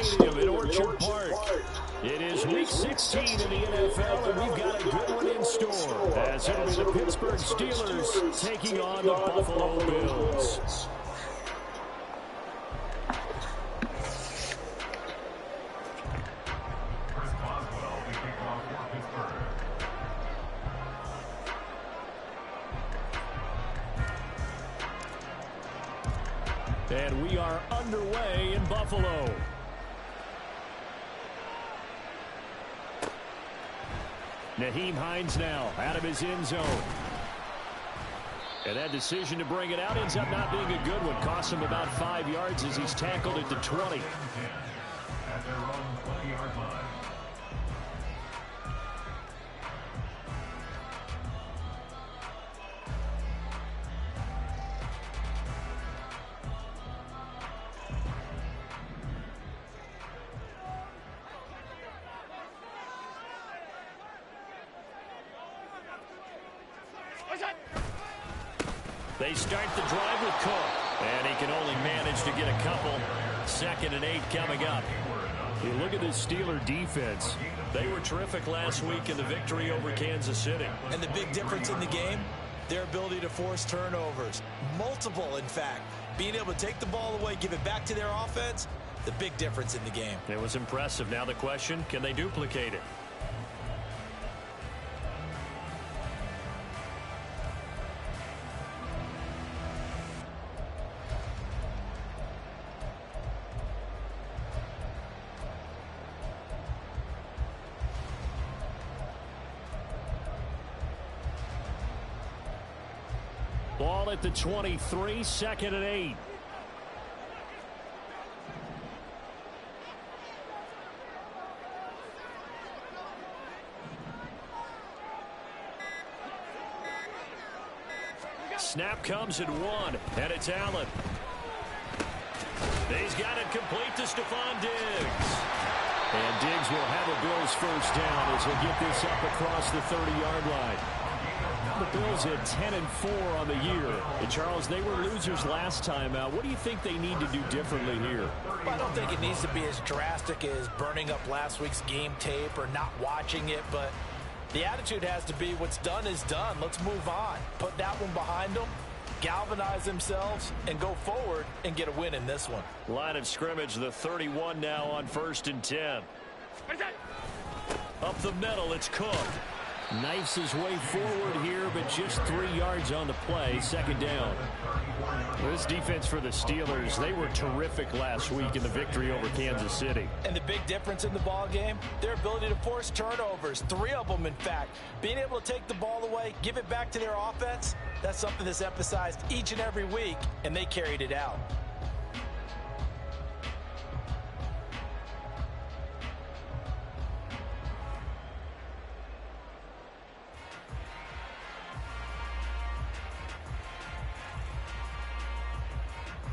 Stadium in Orchard Park. It is Week 16 in the NFL, and we've got a good one in store, as it'll be the Pittsburgh Steelers taking on the Buffalo Bills. And we are underway in Buffalo. Nyheim Hines now out of his end zone. And that decision to bring it out ends up not being a good one. Costs him about 5 yards as he's tackled at the 20. At their own 20-yard line. They start the drive with Cook, and he can only manage to get a couple. 2nd and 8 coming up. You look at this Steeler defense. They were terrific last week in the victory over Kansas City. And the big difference in the game, their ability to force turnovers. Multiple, in fact. Being able to take the ball away, give it back to their offense, the big difference in the game. It was impressive. Now the question, can they duplicate it? Ball at the 23, 2nd and 8. Snap comes at 1, and it's Allen. He's got it complete to Stephon Diggs. And Diggs will have a Bills first down as he'll get this up across the 30-yard line. The Bills at 10-4 on the year. And Charles, they were losers last time out. What do you think they need to do differently here? Well, I don't think it needs to be as drastic as burning up last week's game tape or not watching it, but the attitude has to be what's done is done. Let's move on. Put that one behind them, galvanize themselves, and go forward and get a win in this one. Line of scrimmage, the 31 now on 1st and 10. Up the middle, it's Cook. Knifes his way forward here, but just 3 yards on the play. 2nd down. This defense for the Steelers, they were terrific last week in the victory over Kansas City. And the big difference in the ball game, their ability to force turnovers. 3 of them, in fact. Being able to take the ball away, give it back to their offense, that's something that's emphasized each and every week, and they carried it out.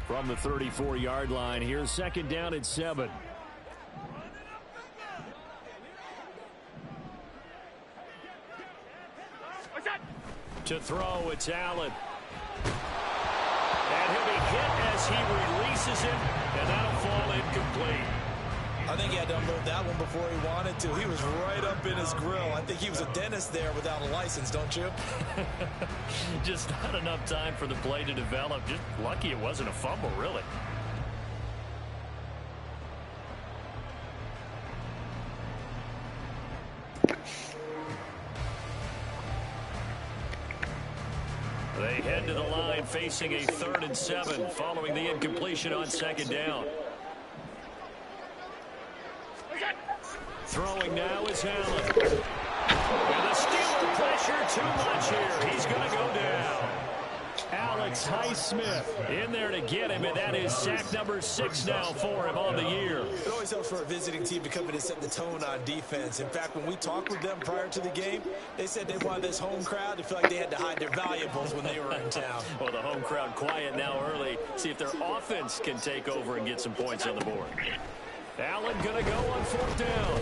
From the 34-yard line, here's 2nd down at 7. To throw, it's Allen. And he'll be hit as he releases it, and that'll fall incomplete. I think he had to unload that one before he wanted to. He was right up in his grill. I think he was a dentist there without a license, don't you? Just not enough time for the play to develop. Just lucky it wasn't a fumble, really. They head to the line facing a 3rd and 7 following the incompletion on 2nd down. Throwing now is Allen. And the Steeler pressure too much here. He's going to go down. Alex Highsmith in there to get him, and that is sack number 6 now for him on the year. It always helps for a visiting team to come in and set the tone on defense. In fact, when we talked with them prior to the game, they said they wanted this home crowd to feel like they had to hide their valuables when they were in town. Well, the home crowd quiet now early. See if their offense can take over and get some points on the board. Allen going to go on 4th down.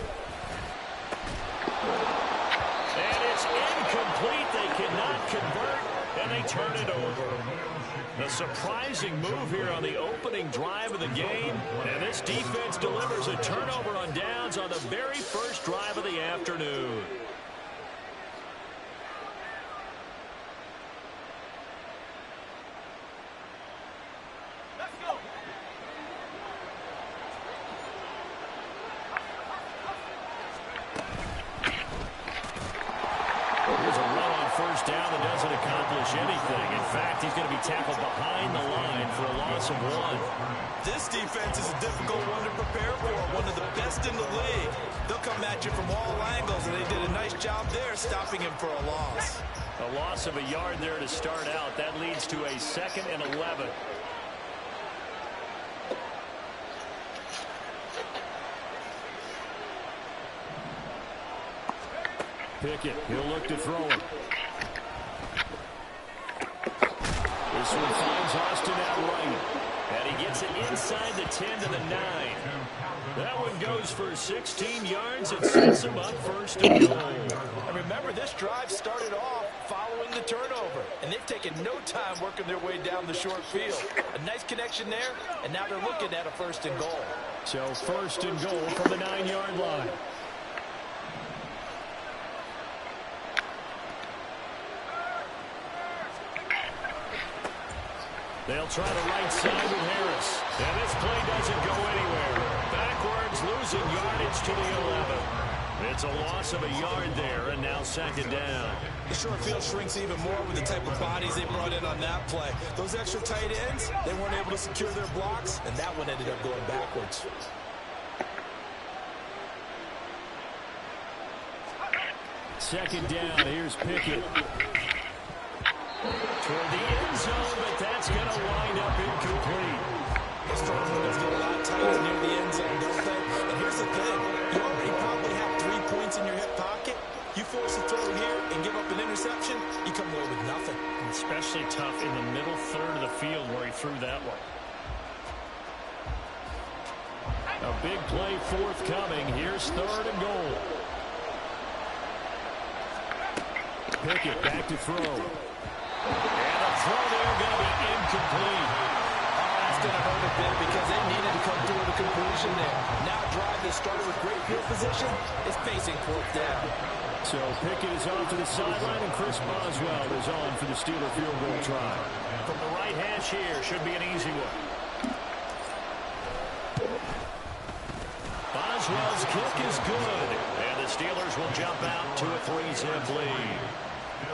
And it's incomplete. They cannot convert, and they turn it over. A surprising move here on the opening drive of the game. And this defense delivers a turnover on downs on the very first drive of the afternoon. Down that doesn't accomplish anything. In fact, he's going to be tackled behind the line for a loss of 1. This defense is a difficult one to prepare for, one of the best in the league. They'll come at you from all angles, and they did a nice job there stopping him for a loss. A loss of a yard there to start out. That leads to a 2nd and 11. Pickett, he'll look to throw it. This one finds Austin at right. And he gets it inside the 10 to the 9. That one goes for 16 yards and sets him up 1st and goal. And remember, this drive started off following the turnover. And they've taken no time working their way down the short field. A nice connection there, and now they're looking at a 1st and goal. So 1st and goal from the 9-yard line. They'll try the right side with Harris. And this play doesn't go anywhere. Backwards, losing yardage to the 11. It's a loss of a yard there, and now 2nd down. The short field shrinks even more with the type of bodies they brought in on that play. Those extra tight ends, they weren't able to secure their blocks, and that one ended up going backwards. Second down, here's Pickett. Toward the end zone, but that's going to wind up incomplete. The strong windows get a lot tighter near the end zone, don't they? And here's the thing. You already probably have 3 points in your hip pocket. You force a throw here and give up an interception, you come away with nothing. Especially tough in the middle third of the field where he threw that one. A big play forthcoming. Here's 3rd and goal. Pickett back to throw. And a throw there going to be incomplete. Oh, that's going to hurt a bit because they needed to come through with a completion there. Now a drive that started with great field position is facing 4th down. So Pickett is off to the sideline, and Chris Boswell is on for the Steeler field goal try. From the right hash here, should be an easy one. Boswell's kick is good, and the Steelers will jump out to a 3-zip lead.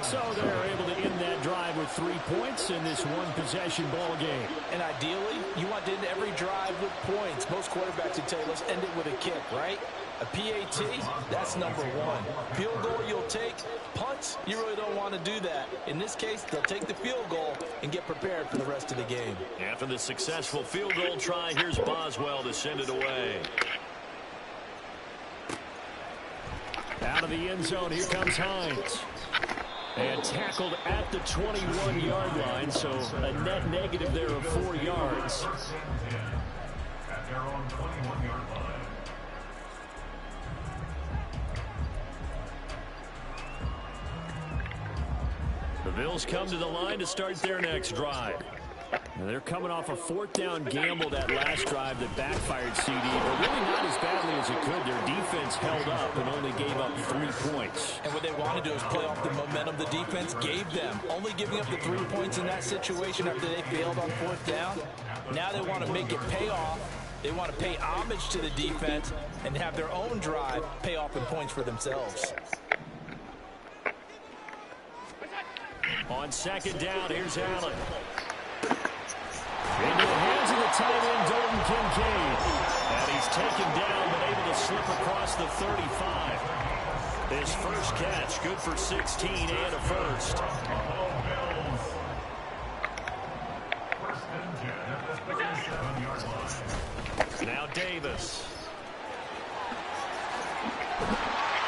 So they're able to end that drive with 3 points in this one-possession ball game. And ideally, you want to end every drive with points. Most quarterbacks would tell you, let's end it with a kick, right? A PAT, that's number 1. Field goal you'll take. Punts, you really don't want to do that. In this case, they'll take the field goal and get prepared for the rest of the game. After the successful field goal try, here's Boswell to send it away. Out of the end zone, here comes Hines. And tackled at the 21-yard line, so a net negative there of 4 yards. At their own 21-yard line. The Bills come to the line to start their next drive. And they're coming off a 4th down gamble that last drive that backfired CD, but really not as badly as it could. Their defense held up and only gave up 3 points. And what they want to do is play off the momentum the defense gave them. Only giving up the 3 points in that situation after they failed on 4th down. Now they want to make it pay off. They want to pay homage to the defense and have their own drive pay off in points for themselves. On 2nd down, here's Allen. Into the hands of the tight end, Dalton Kincaid. And he's taken down, but able to slip across the 35. His first catch, good for 16 and a first. Now Davis.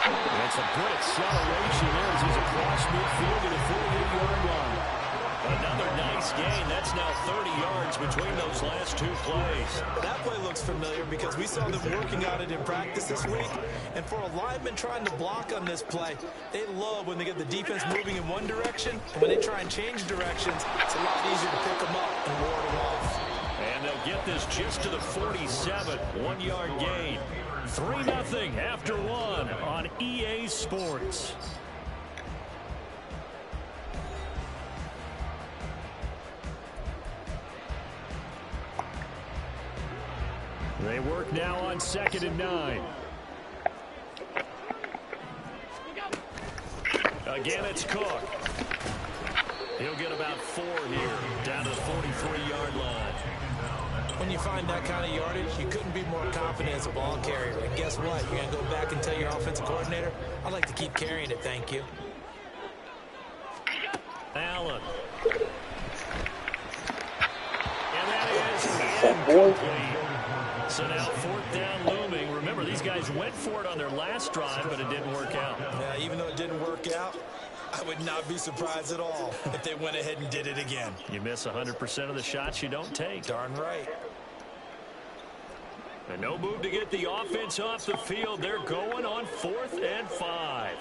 That's a good acceleration there as he's across midfield to the 48-yard line. Another nice gain. That's now 30 yards between those last two plays. That play looks familiar because we saw them working on it in practice this week. And for a lineman trying to block on this play, they love when they get the defense moving in one direction. And when they try and change directions, it's a lot easier to pick them up and ward them off. And they'll get this just to the 47. 1 yard gain. 3-0 after one on EA Sports. They work now on 2nd and 9. Again, it's Cook. He'll get about 4 here, down to the 43-yard line. When you find that kind of yardage, you couldn't be more confident as a ball carrier. And guess what? You're going to go back and tell your offensive coordinator, I'd like to keep carrying it, thank you. Allen. And that is incomplete. So now 4th down looming. Remember, these guys went for it on their last drive, but it didn't work out. Yeah, even though it didn't work out, I would not be surprised at all if they went ahead and did it again. You miss 100% of the shots you don't take. Darn right. And no move to get the offense off the field. They're going on 4th and 5.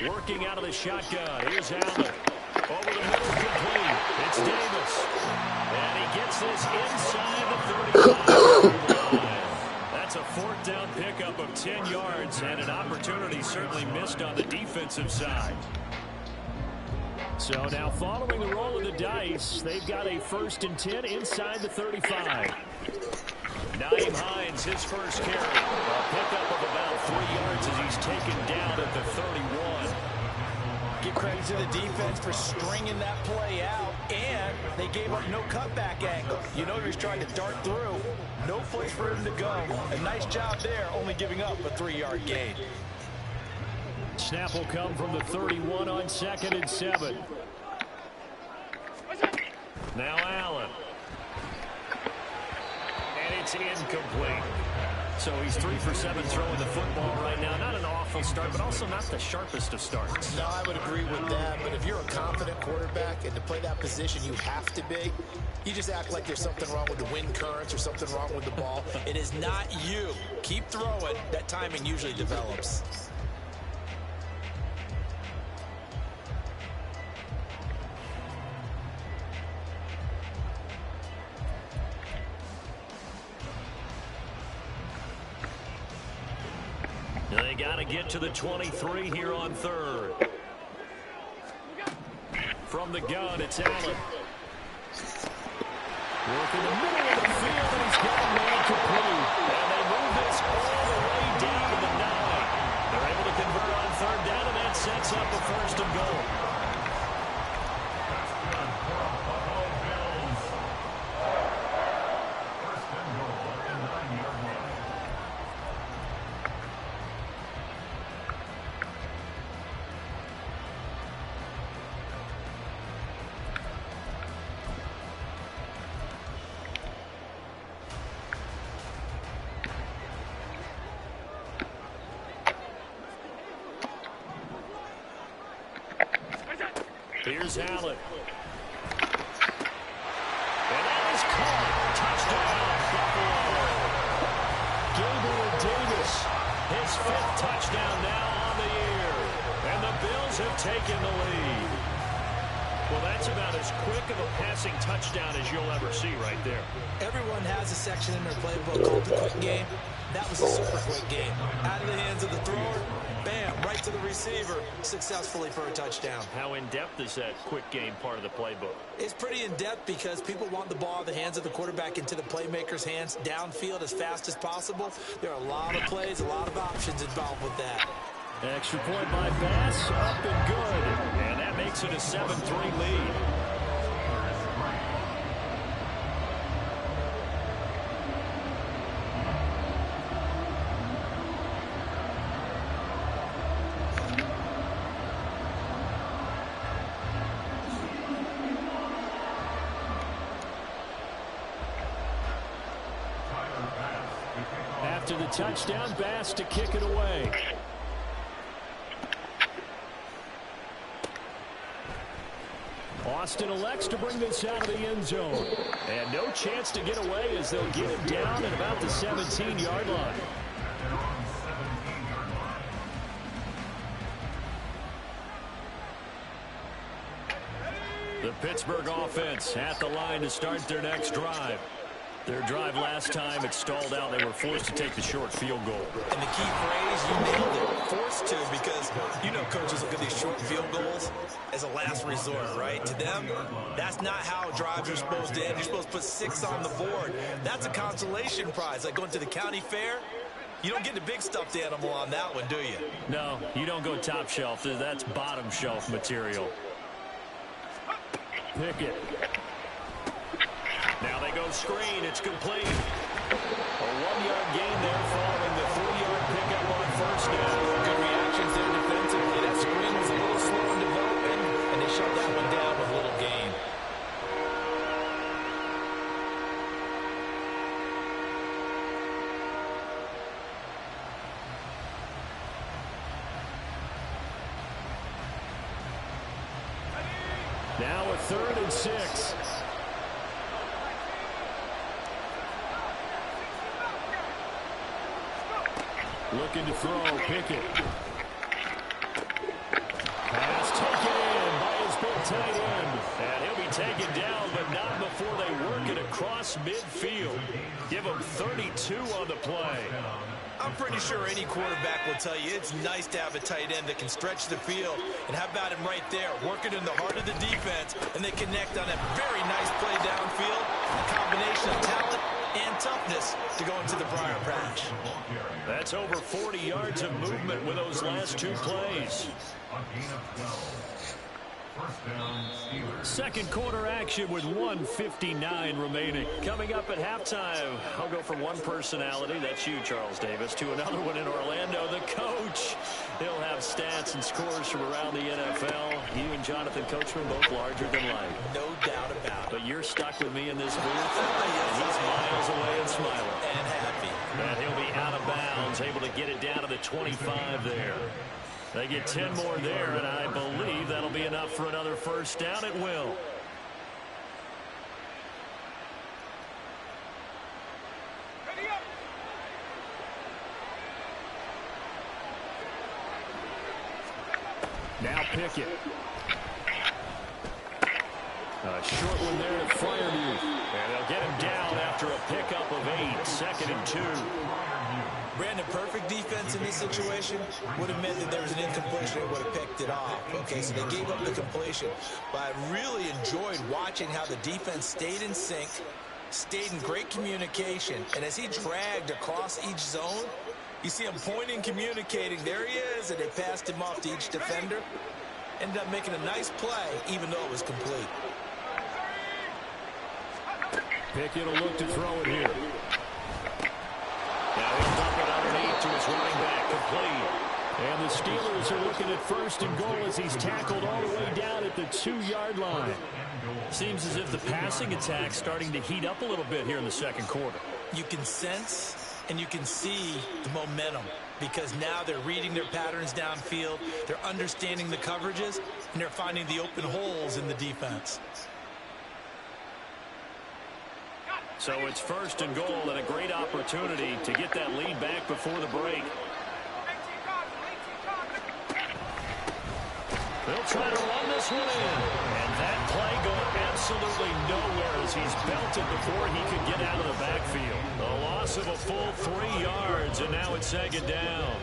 Working out of the shotgun. Here's Allen. Over the middle, complete. It's Davis. And he gets this inside the 35 line. That's a 4th down pickup of 10 yards and an opportunity certainly missed on the defensive side. So now following the roll of the dice, they've got a 1st and 10 inside the 35. Nyheim Hines, his first carry. A pickup of about 3 yards as he's taken down at the 31. Give credit to the defense for stringing that play out, and they gave up no cutback angle. You know he was trying to dart through. No place for him to go. A nice job there, only giving up a 3-yard gain. Snap will come from the 31 on 2nd and 7. Now Allen. And it's incomplete. So he's 3 for 7 throwing the football right now. Not an awful start, but also not the sharpest of starts. No, I would agree with that. But if you're a confident quarterback and to play that position you have to be, you just act like there's something wrong with the wind currents or something wrong with the ball. It is not you. Keep throwing. That timing usually develops. They got to get to the 23 here on 3rd. From the gun, it's Allen. Working the middle of the field, and he's got a man complete. And they move this all the way down to the 9. They're able to convert on 3rd down, and that sets up a 1st and goal. Here's Allen. And that is caught. Touchdown, Buffalo. Gabriel Davis, his 5th touchdown now on the year. And the Bills have taken the lead. Well, that's about as quick of a passing touchdown as you'll ever see right there. Everyone has a section in their playbook called the quick game. That was a super quick game. Out of the hands of the thrower, bam, right to the receiver, successfully for a touchdown. How in-depth is that quick game part of the playbook? It's pretty in-depth because people want the ball out of the hands of the quarterback into the playmaker's hands downfield as fast as possible. There are a lot of plays, a lot of options involved with that. Extra point by Bass, up and good. And that makes it a 7-3 lead. After the touchdown, Bass to kick it away. On Boston elects to bring this out of the end zone. And no chance to get away as they'll get it down at about the 17-yard line. The Pittsburgh offense at the line to start their next drive. Their drive last time, it stalled out. They were forced to take the short field goal. And the key phrase, you nailed it, forced to, because you know coaches look at these short field goals as a last resort, right? To them, that's not how drives are supposed to end. You're supposed to put 6 on the board. That's a consolation prize, like going to the county fair. You don't get the big stuffed animal on that one, do you? No, you don't go top shelf. That's bottom shelf material. Pickett. Now they go screen. It's complete. A 1-yard gain there following the 3-yard pickup on first down. Good reactions there defensively. That screen was a little slow in developing, and they shut that one down with a little gain. Now a 3rd and 6. Looking to throw, Pickett. Pass taken in by his big tight end. And he'll be taken down, but not before they work it across midfield. Give him 32 on the play. I'm pretty sure any quarterback will tell you it's nice to have a tight end that can stretch the field. And how about him right there, working in the heart of the defense, and they connect on a very nice play downfield. A combination of talent and toughness to go into the briar patch. That's over 40 yards of movement with those last 2 plays. Second quarter action with 1:59 remaining. Coming up at halftime, I'll go from one personality, that's you, Charles Davis, to another one in Orlando, the coach. He'll have stats and scores from around the NFL. You and Jonathan Coachman both larger than life. No doubt about it. But you're stuck with me in this booth, and he's miles away and smiling. And happy. And he'll be out of bounds, able to get it down to the 25 there. They get 10 more there, and I believe that'll be enough for another first down. It will. Now Pickett. A short one there at Fryermuth. And they'll get him down after a pickup of 8. 2nd and 2. Brandon, perfect defense in this situation would have meant that there was an incompletion and would have picked it off. Okay, so they gave up the completion. But I really enjoyed watching how the defense stayed in sync, stayed in great communication. And as he dragged across each zone, you see him pointing, communicating. There he is, and they passed him off to each defender. Ended up making a nice play, even though it was complete. Pickett will look to throw it here. Now he'll dump it underneath to his running back, complete. And the Steelers are looking at 1st and goal as he's tackled all the way down at the 2-yard line. Seems as if the passing attack's starting to heat up a little bit here in the second quarter. You can sense and you can see the momentum because now they're reading their patterns downfield, they're understanding the coverages, and they're finding the open holes in the defense. So it's 1st and goal and a great opportunity to get that lead back before the break. They'll try to run this one in. And that play going absolutely nowhere as he's belted before he could get out of the backfield. A loss of a full 3 yards, and now it's 2nd down.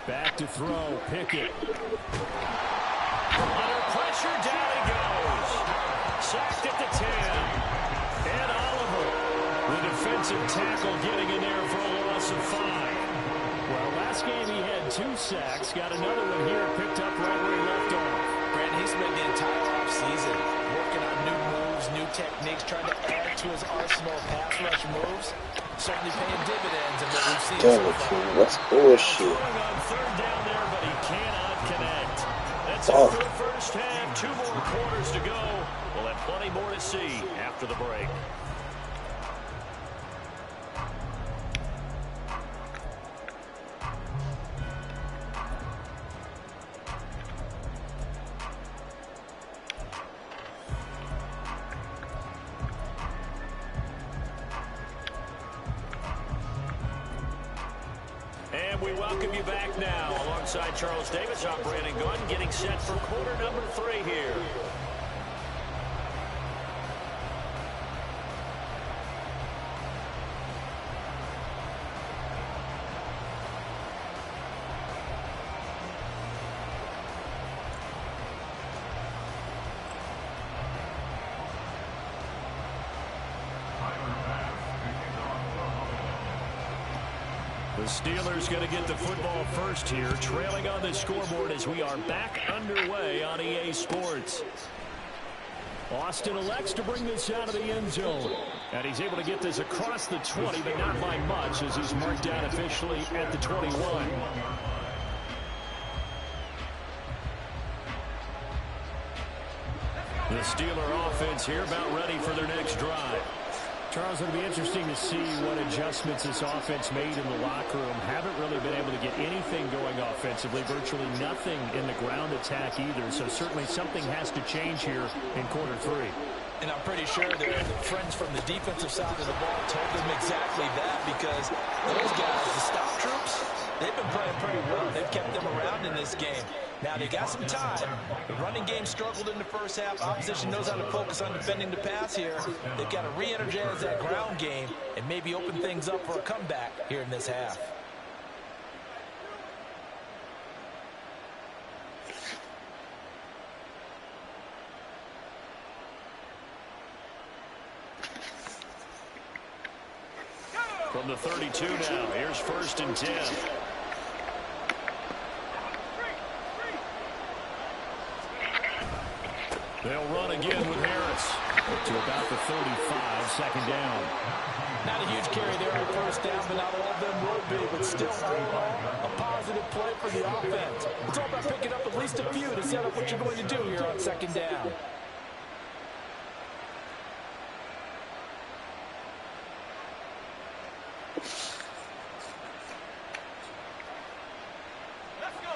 Back to throw, Pickett. Under pressure, down he goes. Sacked at the 10. And Oliver, the defensive tackle, getting in there for a loss of 5. Well, last game he had 2 sacks. Got another one here, picked up right where he left off. Brandon, he spent the entire offseason working on new moves, new techniques, trying to add to his arsenal of pass rush moves. Certainly paying dividends in what we've seen Damn so it, far. King. What's bullshit? Throwing on third down there, but he cannot connect. That's it Oh. for the first half. 2 more quarters to go. We'll have plenty more to see after the break. And we welcome you back now. Alongside Charles Davis, I'm Brandon Gunn, getting set for quarter number 3 here. The Steelers going to get the football first here, trailing on the scoreboard as we are back underway on EA Sports. Austin elects to bring this out of the end zone. And he's able to get this across the 20, but not by much, as he's marked down officially at the 21. The Steeler offense here about ready for their next drive. Charles, it'll be interesting to see what adjustments this offense made in the locker room. Haven't really been able to get anything going offensively, virtually nothing in the ground attack either. So certainly something has to change here in quarter 3. And I'm pretty sure their friends from the defensive side of the ball told them exactly that, because those guys, the stop troops, they've been playing pretty well. They've kept them around in this game. Now, they got some time. The running game struggled in the first half. Opposition knows how to focus on defending the pass here. They've got to re-energize that ground game and maybe open things up for a comeback here in this half. From the 32 now, here's 1st and 10. They'll run again with Harris to about the 35, 2nd down. Not a huge carry there on 1st down, but not all of them will be. But still, a positive play for the offense. It's all about picking up at least a few to set up what you're going to do here on 2nd down.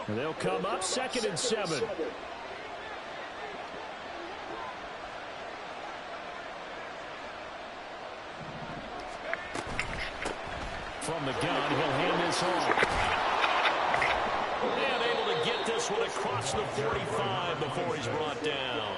And they'll come up 2nd and 7. From the gun, he'll hand this off. And able to get this one across the 45 before he's brought down.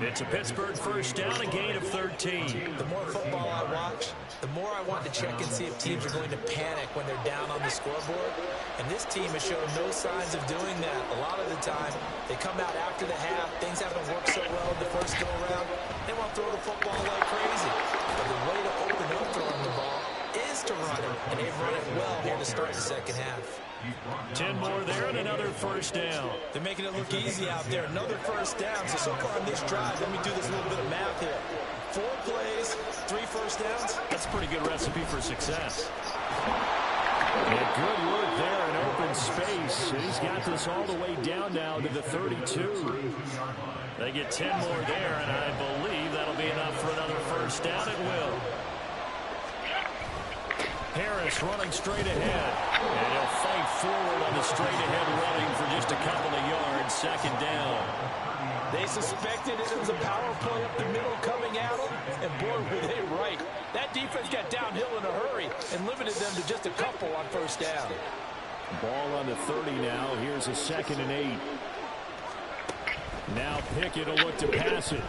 It's a Pittsburgh 1st down, a gain of 13. The more football I watch, the more I want to check and see if teams are going to panic when they're down on the scoreboard. And this team has shown no signs of doing that. A lot of the time, they come out after the half. Things haven't worked so well the first go-around. They want to throw the football like crazy. But the way to open up throwing the ball is to run it. And they've run it well here to start the 2nd half. 10 more there and another 1st down. They're making it look easy out there. Another 1st down. So far on this drive, let me do this little bit of math here. 4 plays, 3 1st downs. That's a pretty good recipe for success. And good work there in open space. He's got this all the way down now to the 32. They get 10 more there, and I believe that'll be enough for another 1st down. It will. Harris running straight ahead. And he'll fight forward on the straight-ahead running for just a couple of yards. 2nd down. They suspected it was a power play up the middle coming at them, and boy, were they right. That defense got downhill in a hurry and limited them to just a couple on 1st down. Ball on the 30 now. Here's a 2nd and 8. Now Pickett will look to pass it.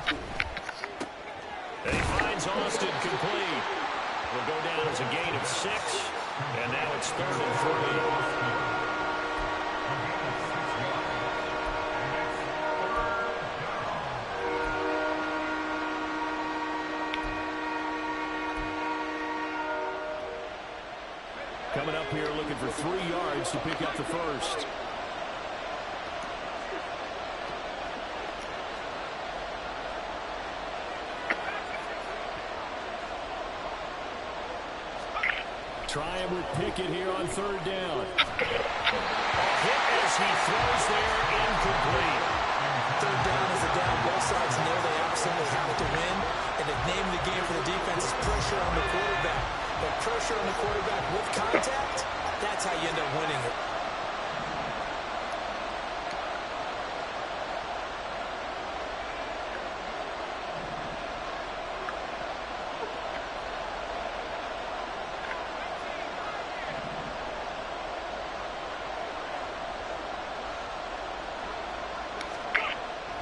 And he finds Austin complete. Will go down as a gain of 6, and now it's 3rd and 3. Coming up here looking for 3 yards to pick up the 1st. Trying with Pickett here on third down. A hit as he throws there, incomplete. Third down is a down. Both sides know they absolutely have to win. And the name of the game for the defense is pressure on the quarterback. But pressure on the quarterback with contact, that's how you end up winning it.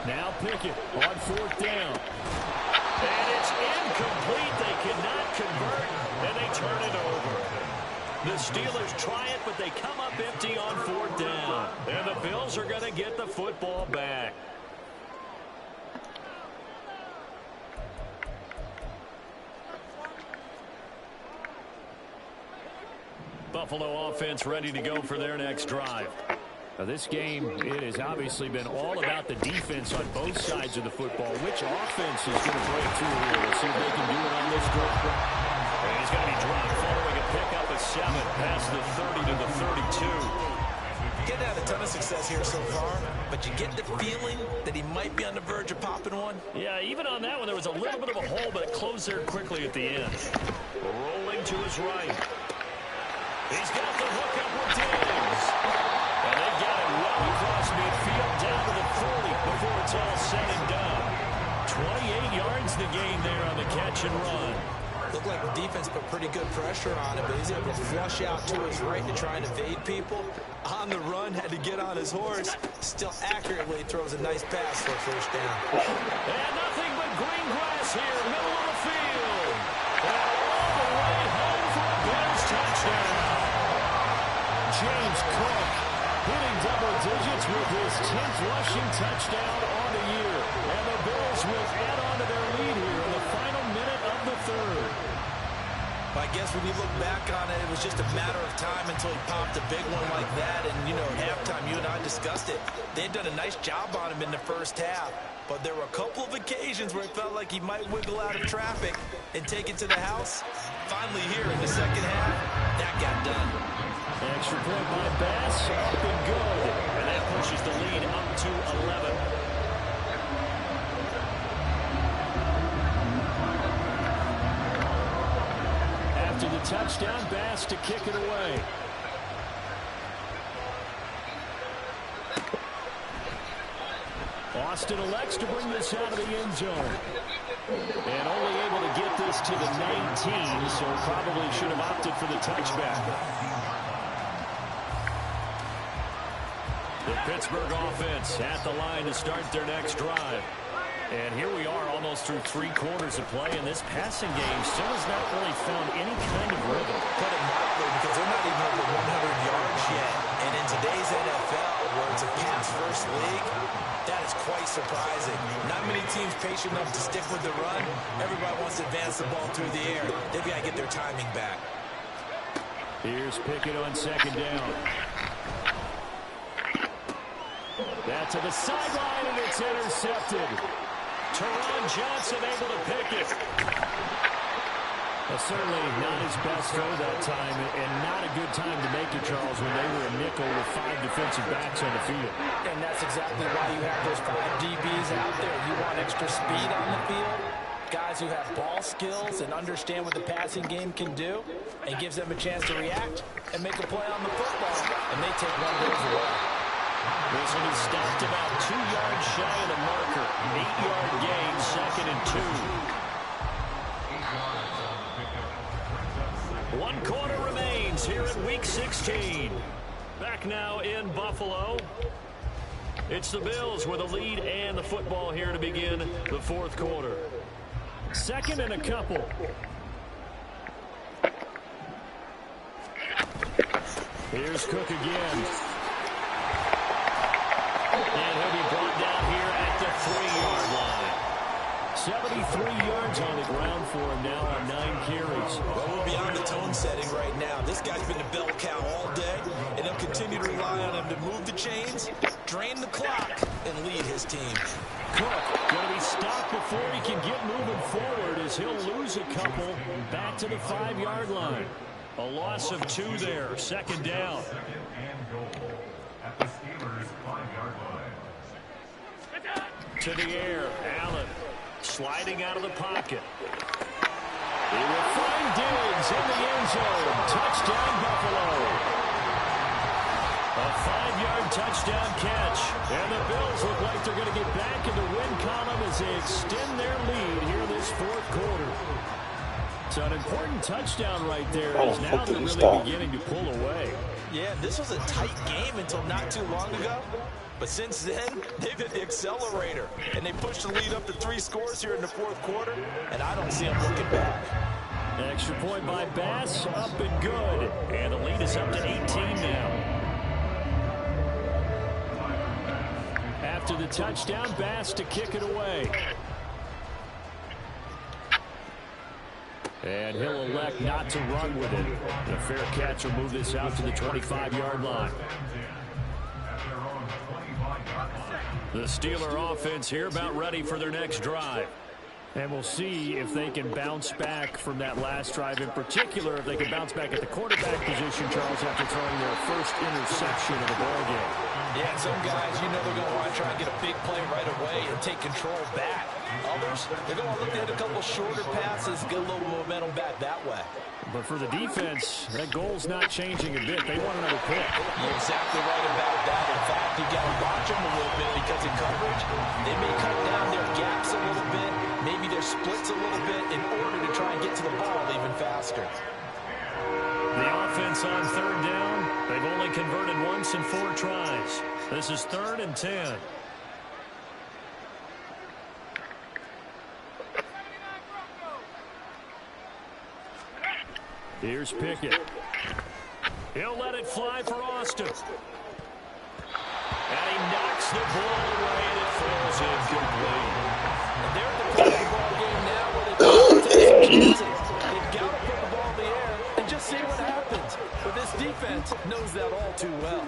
Now Pickett on fourth down. And it's incomplete. They cannot convert, and they turn it over. The Steelers try it, but they come up empty on fourth down. And the Bills are going to get the football back. Buffalo offense ready to go for their next drive. Now this game, it has obviously been all about the defense on both sides of the football. Which offense is going to break through here? We'll see if they can do it on this drive. And he's going to be dropped following a pickup of 7 past the 30 to the 32. Getting had a ton of success here so far, but you get the feeling that he might be on the verge of popping one. Yeah, even on that one, there was a little bit of a hole, but it closed there quickly at the end. Rolling to his right. He's got the hook up with Diggs. And they've got it well across midfield down to the 40 before it's all said and done. 28 yards the gain there on the catch and run. Looked like the defense put pretty good pressure on him, but he's able to flush out to his right to try and evade people. On the run, had to get on his horse. Still accurately throws a nice pass for a first down. And nothing but green grass here, middle of the field. And all the way home for a Bills touchdown. James Cook hitting double digits with his 10th rushing touchdown on the year. And the Bills will add on to their lead here in the final minute of the third. I guess when you look back on it, it was just a matter of time until he popped a big one like that. And, you know, at halftime, you and I discussed it. They'd done a nice job on him in the first half. But there were a couple of occasions where it felt like he might wiggle out of traffic and take it to the house. Finally here in the second half, that got done. Extra point by Bass, up and good. And that pushes the lead up to 11. After the touchdown, Bass to kick it away. Austin elects to bring this out of the end zone. And only able to get this to the 19, so probably should have opted for the touchback. The Pittsburgh offense at the line to start their next drive. And here we are almost through 3 quarters of play, and this passing game still has not really found any kind of rhythm. Put it mildly, because they're not even over 100 yards yet. And in today's NFL, where it's a pass-first league, that is quite surprising. Not many teams patient enough to stick with the run. Everybody wants to advance the ball through the air. They've got to get their timing back. Here's Pickett on second down. That to the sideline, and it's intercepted. Teron Johnson able to pick it. Well, certainly not his best throw that time, and not a good time to make it, Charles, when they were a nickel with 5 defensive backs on the field. And that's exactly why you have those 5 DBs out there. You want extra speed on the field, guys who have ball skills and understand what the passing game can do, and gives them a chance to react and make a play on the football, and they take one of those away. This one is stopped about 2 yards shy of the marker. 8-yard gain, 2nd and 2. 1 quarter remains here in Week 16. Back now in Buffalo. It's the Bills with a lead and the football here to begin the 4th quarter. 2nd and a couple. Here's Cook again. And he'll be brought down here at the 3-yard line. 73 yards on the ground for him now on 9 carries. Well, we're beyond the tone setting right now. This guy's been a bell cow all day, and they'll continue to rely on him to move the chains, drain the clock, and lead his team. Cook going to be stopped before he can get moving forward as he'll lose a couple back to the 5-yard line. A loss of 2 there. Second down. Second and goal at the Steelers' 5-yard line. To the air. Allen sliding out of the pocket. He will find Diggs in the end zone. Touchdown, Buffalo. A 5-yard touchdown catch. And the Bills look like they're going to get back in the win column as they extend their lead here this fourth quarter. So an important touchdown right there as now they're really beginning to pull away. Yeah, this was a tight game until not too long ago. But since then, they've hit the accelerator. And they pushed the lead up to 3 scores here in the fourth quarter. And I don't see them looking back. An extra point by Bass, up and good. And the lead is up to 18 now. After the touchdown, Bass to kick it away. And he'll elect not to run with it. A fair catch will move this out to the 25-yard line. The Steeler offense here about ready for their next drive. And we'll see if they can bounce back from that last drive. In particular, if they can bounce back at the quarterback position, Charles, after throwing their first interception of the ball game. Yeah, some guys, you know, they're going to want to try and get a big play right away and take control back. Others, they're going to look at a couple shorter passes, get a little momentum back that way. But for the defense, that goal's not changing a bit. They want another pick. You're exactly right about that. In fact, you got to watch them a little bit because in coverage, they may cut down their gaps a little bit, maybe their splits a little bit in order to try and get to the ball even faster. The offense on third down, they've only converted once in 4 tries. This is 3rd and 10. Here's Pickett. He'll let it fly for Austin. And he knocks the ball away, and it falls incomplete. And they're at the point of the ball game now where they take some chances. They've got to put the ball in the air and just see what happens. But this defense knows that all too well.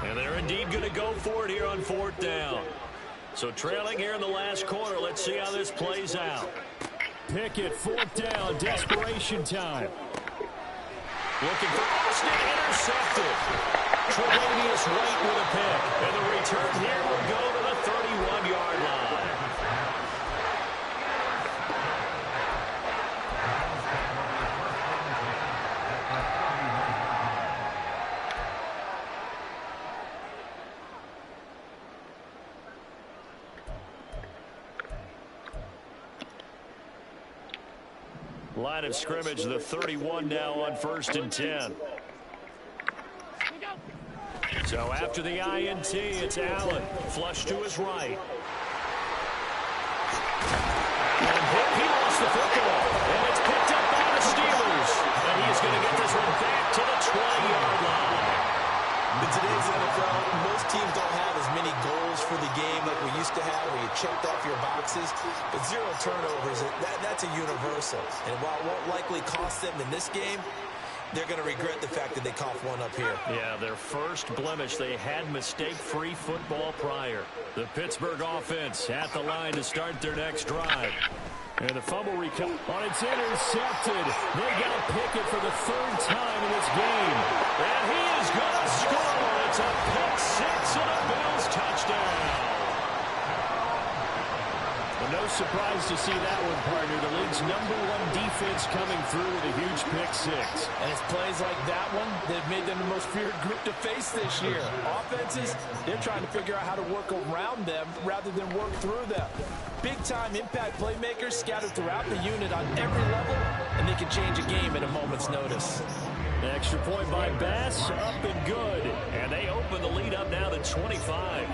And they're indeed going to go for it here on 4th down. So trailing here in the last quarter. Let's see how this plays out. Pickett, 4th down, desperation time. Looking for Austin, intercepted. Trevanius White with a pick. And the return here will go to the 31-yard line. Line of scrimmage, the 31 now on 1st and 10. So after the INT, it's Allen. Flush to his right. And he lost the football. And it's picked up by the Steelers. And he's going to get this one back to the 20-yard line. In today's NFL, most teams don't have as many goals for the game like we used to have where you checked off your boxes. But 0 turnovers, that's a universal. And while it won't likely cost them in this game, they're going to regret the fact that they coughed one up here. Yeah, their first blemish. They had mistake-free football prior. The Pittsburgh offense at the line to start their next drive. And the fumble recovery. Oh, it's intercepted. They got Pickett for the 3rd time in this game. And he is going to score. It's a pick 6 and a Bills touchdown. Well, no surprise to see that one, partner. The league's #1 defense coming through with a huge pick 6. And it's plays like that one that have made them the most feared group to face this year. Offenses, they're trying to figure out how to work around them rather than work through them. Big-time impact playmakers scattered throughout the unit on every level, and they can change a game at a moment's notice. The extra point by Bass, up and good. And they open the lead up now to 25.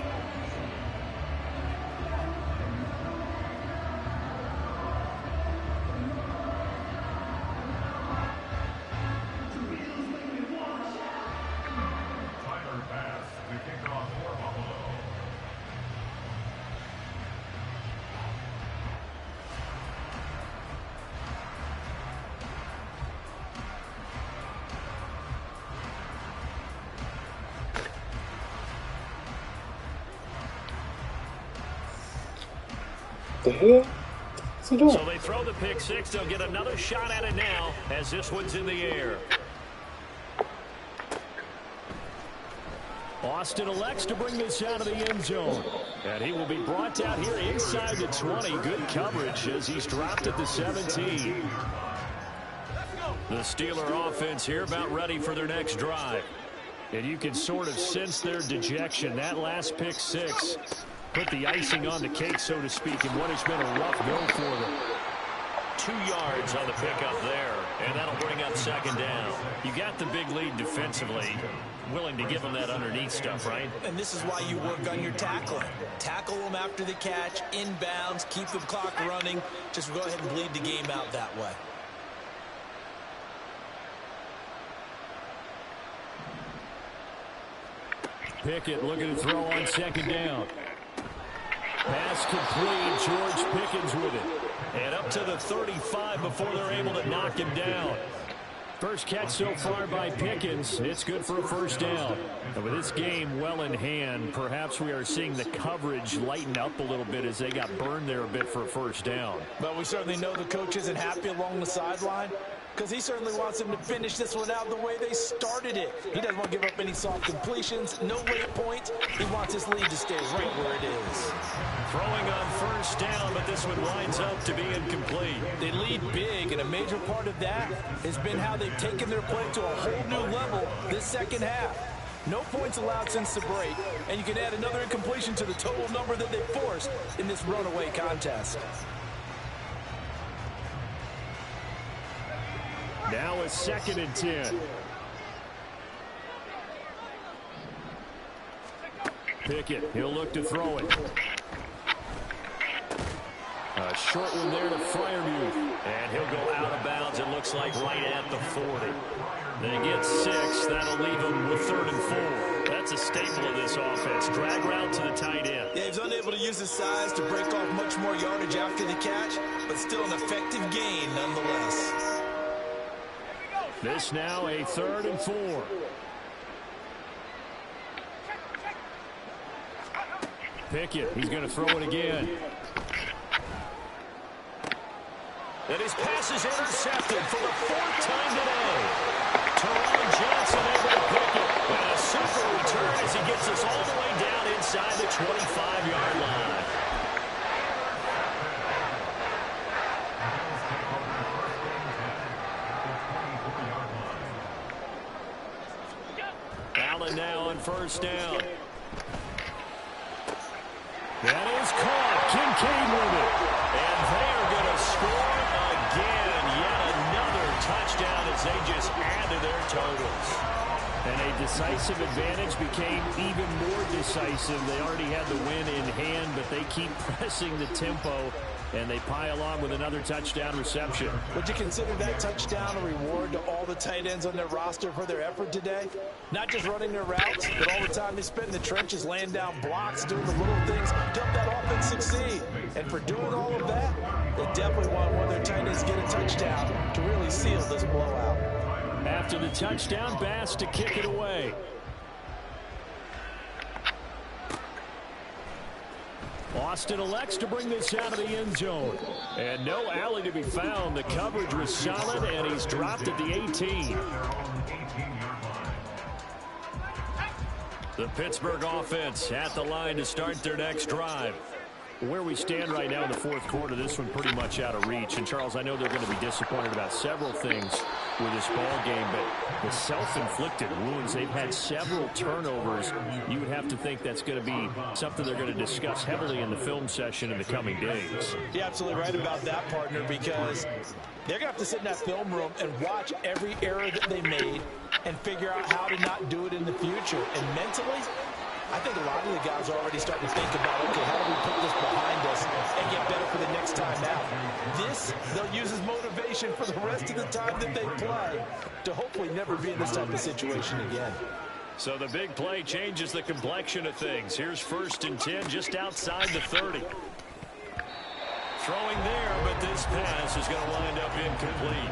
The hell? So they throw the pick six. They'll get another shot at it now as this one's in the air. Austin elects to bring this out of the end zone. And he will be brought down here inside the 20. Good coverage as he's dropped at the 17. The Steeler offense here about ready for their next drive. And you can sort of sense their dejection. That last pick six put the icing on the cake, so to speak, in what has been a rough go for them. 2 yards on the pickup there, and that'll bring up second down. You got the big lead defensively. Willing to give them that underneath stuff, right? And this is why you work on your tackling. Tackle them after the catch, inbounds, keep the clock running. Just go ahead and bleed the game out that way. Pickett looking to throw on second down. Pass complete. George Pickens with it. And up to the 35 before they're able to knock him down. First catch so far by Pickens. It's good for a first down. And with this game well in hand, perhaps we are seeing the coverage lighten up a little bit as they got burned there a bit for a first down. But we certainly know the coach isn't happy along the sideline, because he certainly wants them to finish this one out the way they started it. He doesn't want to give up any soft completions, no late points. He wants his lead to stay right where it is. Throwing on first down, but this one winds up to be incomplete. They lead big, and a major part of that has been how they've taken their play to a whole new level this second half. No points allowed since the break, and you can add another incompletion to the total number that they forced in this runaway contest. Now a 2nd and 10. Pickett, he'll look to throw it. A short one there to Freiermuth. And he'll go out of bounds, it looks like right at the 40. They get 6. That'll leave them with 3rd and 4. That's a staple of this offense. Drag route to the tight end. Yeah, he's unable to use his size to break off much more yardage after the catch, but still an effective gain nonetheless. This now a 3rd and 4. Pickett, he's going to throw it again. And his pass is intercepted for the 4th time today. Teron Johnson able to pick it. And a super return as he gets us all the way down inside the 25-yard line. Allen now on first down. That is caught. Kincaid with it. And they are going to score again. Yet another touchdown as they just add to their totals. And a decisive advantage became even more decisive. They already had the win in hand, but they keep pressing the tempo, and they pile on with another touchdown reception. Would you consider that touchdown a reward to all the tight ends on their roster for their effort today? Not just running their routes, but all the time they spent in the trenches, laying down blocks, doing the little things to help that offense succeed. And for doing all of that, they definitely want one of their tight ends to get a touchdown to really seal this blowout. After the touchdown, Bass to kick it away. Austin elects to bring this out of the end zone. And no alley to be found. The coverage was solid, and he's dropped at the 18. The Pittsburgh offense at the line to start their next drive. Where we stand right now in the 4th quarter, this one pretty much out of reach. And, Charles, I know they're going to be disappointed about several things with this ball game, but the self-inflicted wounds, they've had several turnovers. You would have to think that's going to be something they're going to discuss heavily in the film session in the coming days. You're absolutely right about that, partner, because they're going to have to sit in that film room and watch every error that they made and figure out how to not do it in the future. And mentally, I think a lot of the guys are already starting to think about, okay, how do we put this behind us and get better for the next time out? This, they'll use as motivation for the rest of the time that they play to hopefully never be in this type of situation again. So the big play changes the complexion of things. Here's 1st and 10 just outside the 30. Throwing there, but this pass is going to wind up incomplete.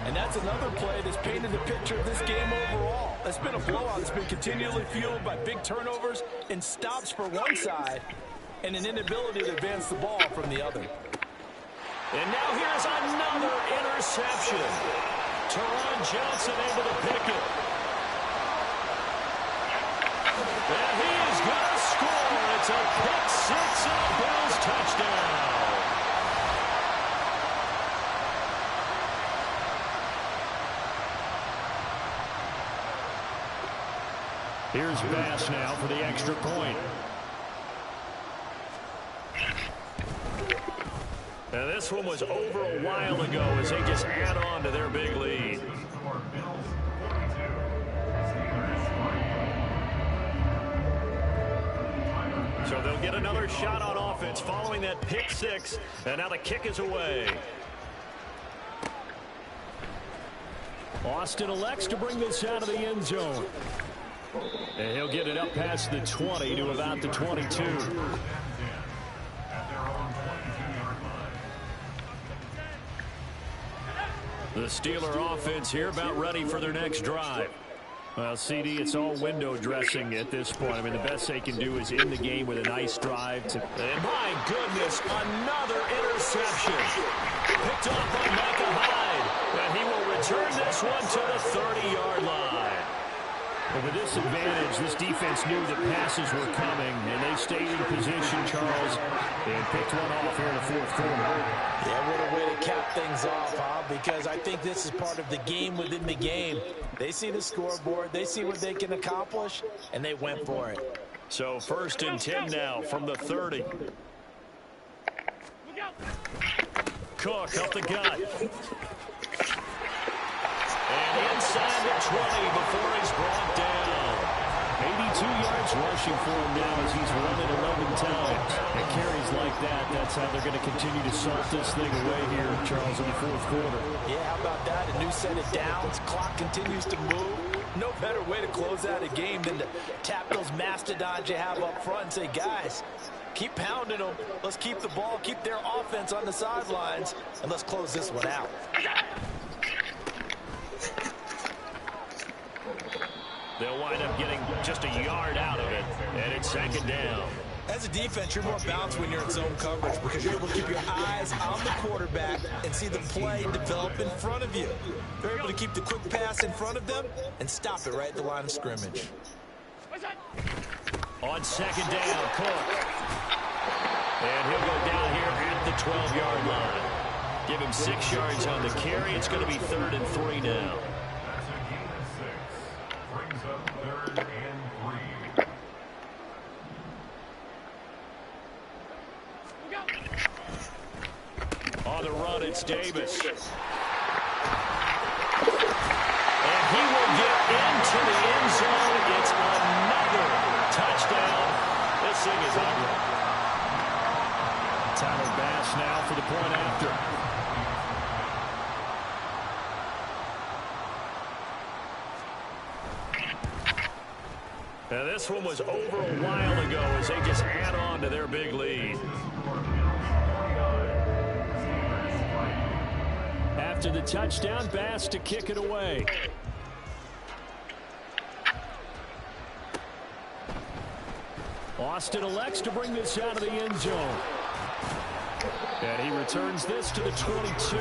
And that's another play that's painted the picture of this game overall. It's been a blowout. It's been continually fueled by big turnovers and stops for one side and an inability to advance the ball from the other. And now here's another interception. Teron Johnson able to pick it. And he is going to score. It's a pick six and a Bills touchdown. Here's Bass now for the extra point. Now this one was over a while ago as they just add on to their big lead. So they'll get another shot on offense following that pick six, and now the kick is away. Austin elects to bring this out of the end zone. And he'll get it up past the 20 to about the 22. The Steeler offense here about ready for their next drive. Well, CD, it's all window dressing at this point. I mean, the best they can do is end the game with a nice drive. And my goodness, another interception. Picked off by Micah Hyde. And he will return this one to the 30-yard line. Well, with this advantage, this defense knew that passes were coming, and they stayed in position, Charles, and picked one off here in the fourth quarter. Yeah, what a way to cap things off, huh? Because I think this is part of the game within the game. They see the scoreboard, they see what they can accomplish, and they went for it. So 1st and 10 now from the 30. Cook up the gut. And inside the 20 before he's brought down. 82 yards rushing for him now as he's run it 11 times. And carries like that, that's how they're going to continue to salt this thing away here, Charles, in the fourth quarter. Yeah, how about that? A new set of downs. Clock continues to move. No better way to close out a game than to tap those mastodons you have up front and say, guys, keep pounding them. Let's keep the ball, keep their offense on the sidelines, and let's close this one out. They'll wind up getting just a yard out of it, and it's 2nd down. As a defense, you're more balanced when you're in zone coverage because you're able to keep your eyes on the quarterback and see the play develop in front of you. You're able to keep the quick pass in front of them and stop it right at the line of scrimmage. On 2nd down, Cook. And he'll go down here at the 12-yard line. Give him 6 yards on the carry. It's going to be 3rd and 3 now. On the run, it's Davis. And he will get into the end zone. It's another touchdown. This thing is ugly. Tyler Bass now for the point after. Now this one was over a while ago as they just add on to their big lead. After the touchdown, Bass to kick it away. Austin elects to bring this out of the end zone. And he returns this to the 22.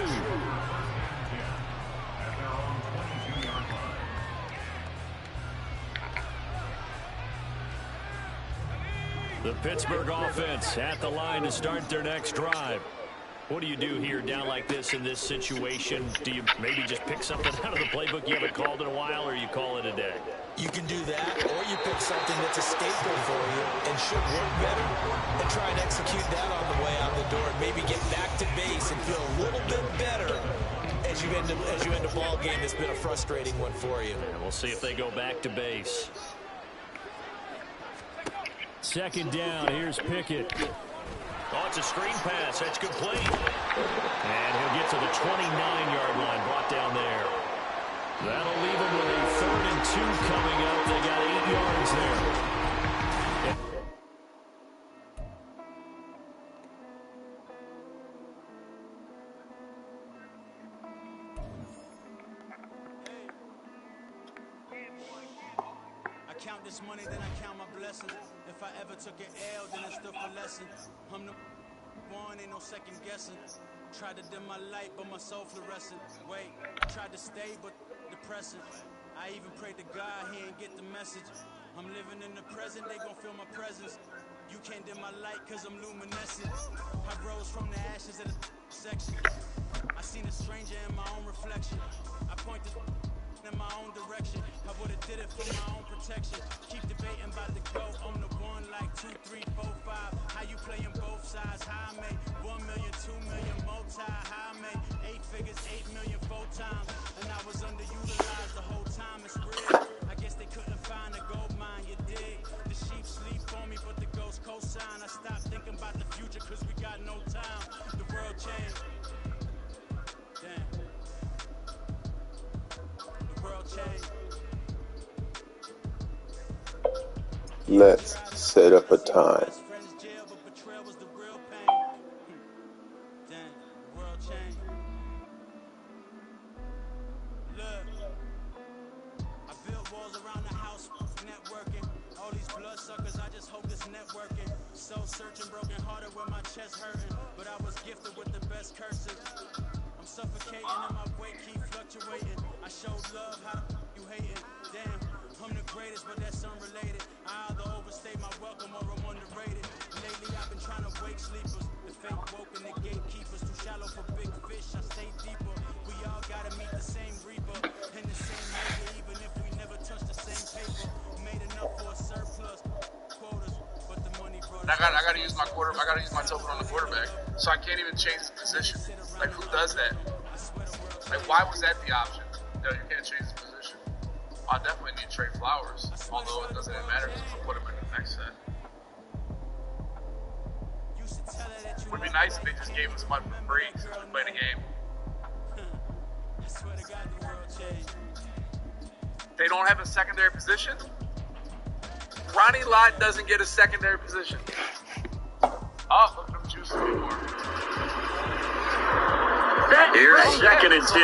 The Pittsburgh offense at the line to start their next drive. What do you do here down like this in this situation? Do you maybe just pick something out of the playbook you haven't called in a while, or you call it a day? You can do that, or you pick something that's a staple for you and should work better and try and execute that on the way out the door and maybe get back to base and feel a little bit better as you end a ball game that's been a frustrating one for you. And we'll see if they go back to base. 2nd down, here's Pickett. Oh, it's a screen pass. That's complete. And he'll get to the 29-yard line, brought down there. That'll leave him with a 3rd and 2 coming up. They got 8 yards there. I count this money, then I count my blessings. If I ever took an L, then it's still for lesson. I'm the one, ain't no second guessing. Tried to dim my light, but my soul fluorescent. Wait, tried to stay, but depressing. I even prayed to God, he ain't get the message. I'm living in the present, they gon' feel my presence. You can't dim my light, cause I'm luminescent. I rose from the ashes of the section. I seen a stranger in my own reflection. I pointed in my own direction. I would've did it for my own protection. Keep debating about the GOAT. I'm the one like 2, 3, 4, 5. How you playing both sides? How I made 1 million, 2 million, multi. How I made 8 figures, 8 million, 4 times. And I was underutilized the whole time. It's real. I guess they couldn't find a gold mine, you dig? The sheep sleep on me, but the ghost cosign. I stopped thinking about the future, cause we got no time. The world changed. Damn. The world changed. Let's set up a time. Soul searching, broken hearted with my chest hurting, but I was gifted with the best curses. I'm suffocating and my weight keep fluctuating. I showed love, how the you hating? Damn, I'm the greatest, but that's unrelated. I either overstay my welcome or I'm underrated. Lately I've been trying to wake sleepers, the fake woke and the gatekeepers. Too shallow for big fish, I stay deeper. We all gotta meet the same reaper in the same measure, even if we never touch the same paper. Made enough for a surplus quotas. I gotta use my I gotta use my token on the quarterback, so I can't even change his position. Like, who does that? Like, why was that the option? No, you can't change his position. I definitely need Trey Flowers, although it doesn't even matter because I'm gonna put him in the next set. It would be nice if they just gave us money for free since we played a game. They don't have a secondary position. Ronnie Lott doesn't get a secondary position. Oh, look at him juicing anymore. Here's 2nd and 10.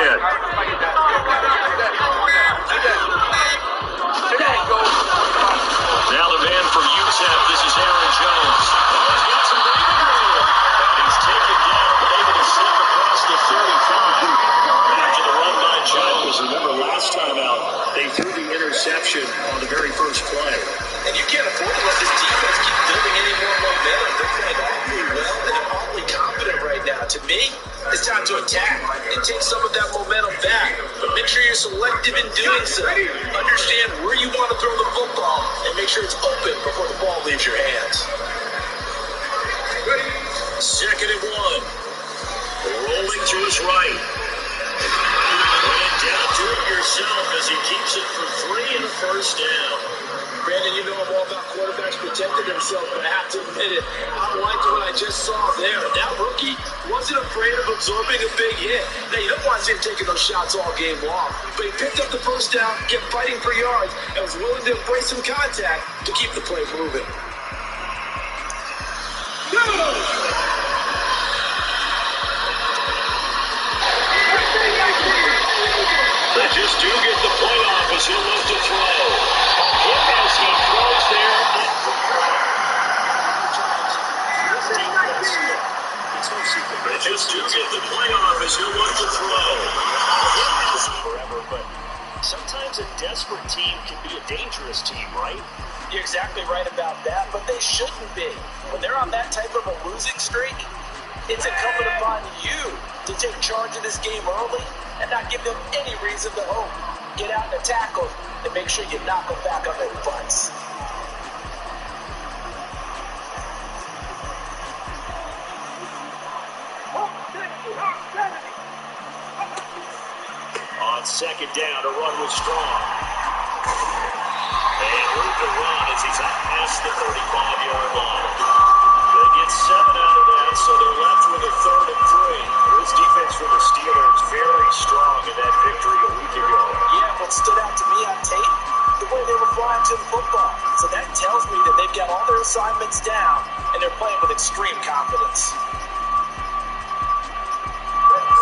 Now the man from UTEP, this is Aaron Jones. He's got some breathing room. And he's taken down, able to slip across the 35. Back to the run by Giles. Remember last time out, they threw the interception on the very first play. And you can't afford to let this defense keep building any more momentum. They're playing awfully well and awfully confident right now. To me, it's time to attack and take some of that momentum back. But make sure you're selective in doing so. Understand where you want to throw the football and make sure it's open before the ball leaves your hands. 2nd and 1. Rolling to his right. And down to it yourself as he keeps it for 3 and a first down. Brandon, you know I'm all about quarterbacks protecting themselves, but I have to admit it, I liked what I just saw there. That rookie wasn't afraid of absorbing a big hit. Now, you don't want to see him taking those shots all game long, but he picked up the first down, kept fighting for yards, and was willing to embrace some contact to keep the play moving. They just do get the playoff as he'll look to throw. As he throws there. They just do get the playoff as he'll look to throw. Forever, but sometimes a desperate team can be a dangerous team, right? You're exactly right about that, but they shouldn't be. When they're on that type of a losing streak, it's incumbent upon you to take charge of this game early and not give them any reason to hope. Get out and tackle and make sure you knock them back on their butts. On 2nd down, a run was strong. And room to run as he's out past the 35-yard line. They get 7 out of that, so they're left with a 3rd and 3. This defense for the Steelers very strong in that victory a week ago. Yeah, what stood out to me on tape, the way they were flying to the football. So that tells me that they've got all their assignments down, and they're playing with extreme confidence.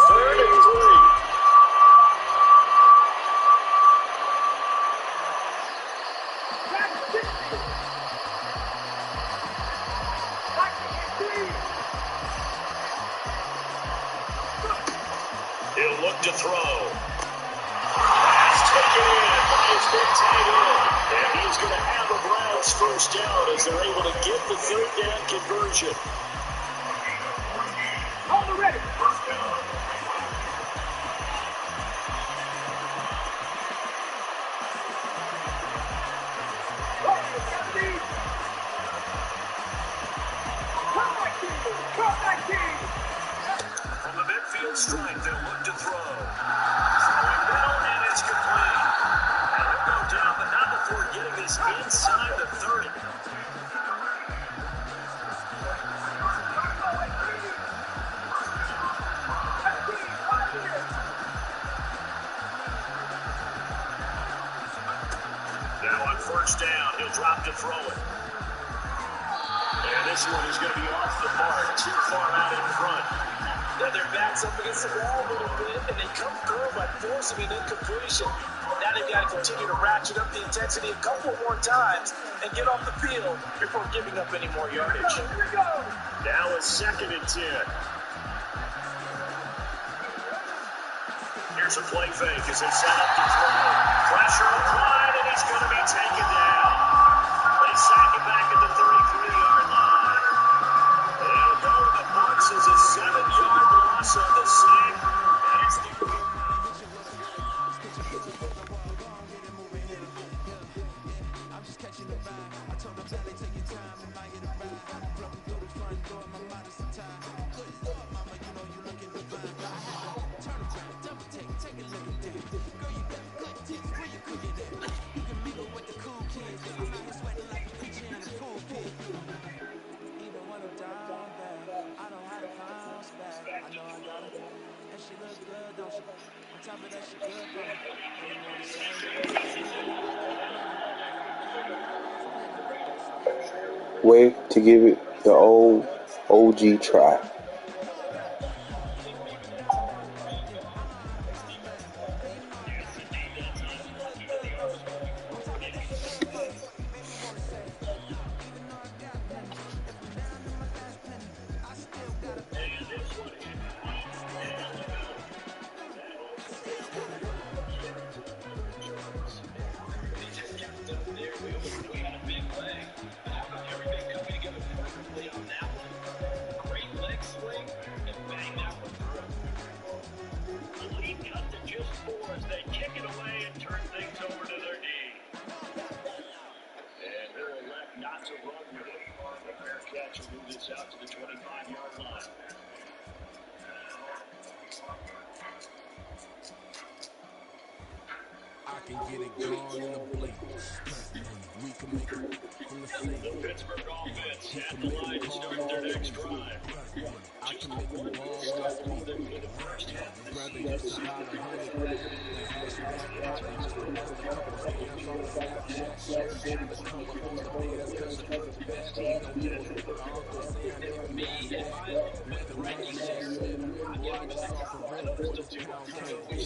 3rd and 3. to throw. That's taken in by his big tight end. And he's going to have the Browns first down as they're able to get the third down conversion. On the ready. First down. From the midfield stripe, they'll look to throw. Throwing middle, and it's complete. And they'll go down, but not before getting this inside the 30. Now on first down, he'll drop to throw it. And this one is going to be off the mark, too far out in front. Now their back's up against the wall a little bit, and they come through by forcing an incompletion. Now they've got to continue to ratchet up the intensity a couple more times and get off the field before giving up any more yardage. Now a 2nd and 10. Here's a play fake as they set up to throw. Pressure applied, and he's going to be taken down. They sack him back at the 33-yard line. It'll go in the books as a 7-yard loss on the sack. That's the way to give it the old OG try. out to the 25-yard line. I can get it gone in a blink. We can make it from the same. The Pittsburgh offense at the line to start their next drive. I can make a ball when I speak. Brother used to hide 100. The hashtag, they used to bust a couple scams on Snapchat. Trying to come up on the beds cause you put the best. We don't give a Uncle Sam if you ask that. Whether right shit, boy, I just saw for real. Put a pound cake.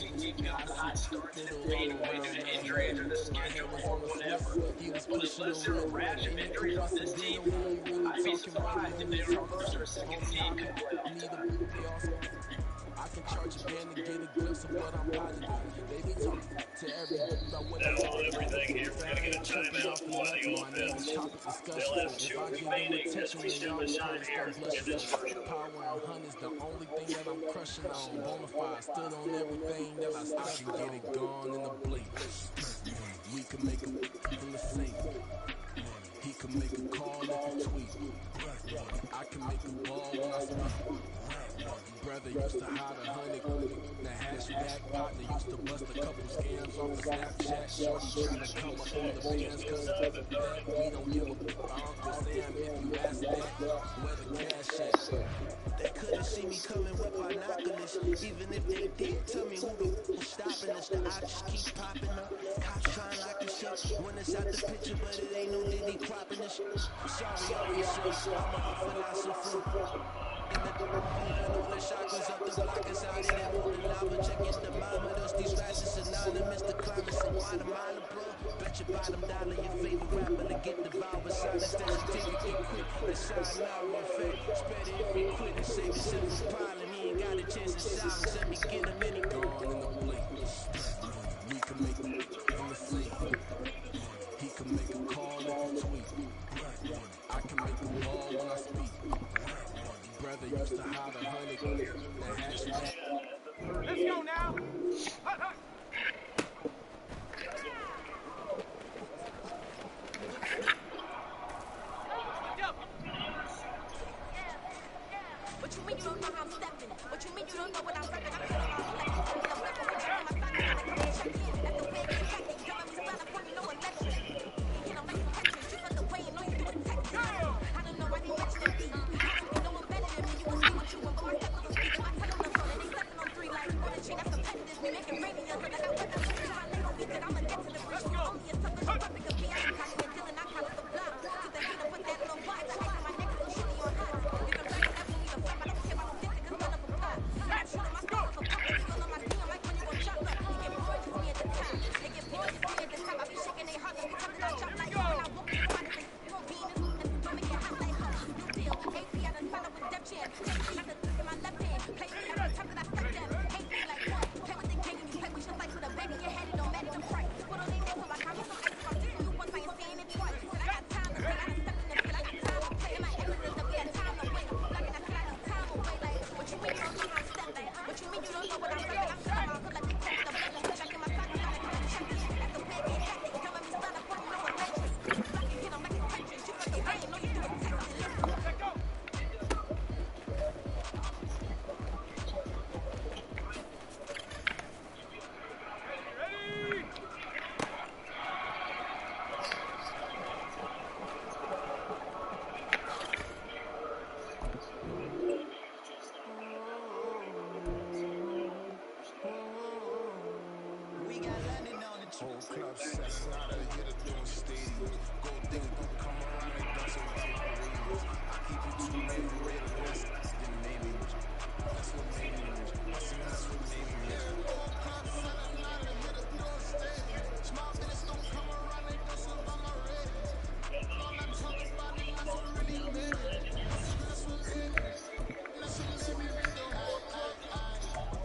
I see Injuries or the schedule or whatever. But unless there are a rash of injuries on this team, I'd be surprised if they were first or second seed could play off. I can charge again and get a glimpse of what I'm about to do. They be talking to everybody about what That'll hold everything here. We're going to get a timeout for the offense. They'll have 2 remaining as we step aside here in this first quarter. Power and hunt is the only thing that I'm crushing on. Bonafide stood on everything that I can get it gone in a blink. We can make a from the sink. He can make a call if he tweet. I can make a ball when I speak. Brother used to hide 100. The hashtag partner used to bust a couple scams off of Snapchat. Shorty trying to come up on the pins cause we don't give a Uncle Sam if you ask that. Where the cash at? They couldn't see me coming with binoculars. Even if they did, tell me who the was stopping us. The options keep popping up. Cops trying like the shit when it's out the picture, but it ain't no Diddy cropping this. Sorry, officer, I'm a philosopher. Moving on the chakras up the block inside it and more than lava. Check your thermometers. These rats is synonymous. The climate so Guatemala, bro. Bet your bottom dollar your favorite rapper to get devoured. Silence that certificate quick. The sayonara effect. Spread it if he quit and save himself a problem. He ain't got a chance of silence. Let me get him any Gone in the blink. We can make him from the fake. He can make a call if he tweet. I can make a ball when I speak. Brother used to hide 100. The hatchback. Let's go now. What you mean you don't know how I'm stepping? What you mean you don't know what I'm repping? I'm feeling all flex. Get a weapon, check on my stock, and I come and check in. That's the way it gets hectic. Telling me start up, no election. You know, like Tetris, you got the way, you know you do it Texas. I don't know, I didn't mention the beat. I don't think no one better than me. You will see what you want, but my steppers are speaking. My tell them the phone, and they stepping on 3 like on the chain. That's competitive. We making rainy, so that I weather me. My Lego beat that I'ma get to the free. You only as tough as a puppet could be. I ain't calling it Dylan, I call it the block. Took the heat and put that little box. I hate on my neck, so shitty on hot. You can bring it up when we the flop. I don't care about no dick, niggas run up a pop. I'm shooting my stuff, so pop it. Still on my DM like when you gon' chop up. You get bored, just me at the top. They get bored, just me at the top. I be shaking their hearts, every time that I chop like when I walk in the spot, it's like beans and don't make it hot like new deal. AP, I done signed up with Def Jam. Just see the in my left hand. Play me every time that I step them. Hate me like what? Play with the game and you play with your life with a bag in your head. It don't matter the price. Put on their nails so I can some ice. If I'm doing you once, I ain't saying it twice. Said I got time to play. I done stepped in the field. I got time to play. And my evidence that we had time to wait. Blocking, I said I need time away. Like, what you mean you don't know how I'm stepping? What you mean you don't know what I'm repping? I'm telling my hood like they catch the blood. I'm back in my pocket. I'm like, come check in. That's the way it get hectic. Telling me start up, put no election. Blocking, hit 'em like it's Tetris. You got the way, you know you do it Texas. Let's go. We got London on the Whole club setting out of here to doing stadiums. Gold things don't come around like dust with temporaries. I keep it too overrated, and that's the navy. That's what made me rich. I see that's what made me rich. Whole club setting out of here to doing stadiums. Small business don't come around like dust with my ratings. All I'm talking about is that's what really made me rich. That's what made me rich. That's what made me rich. The whole club,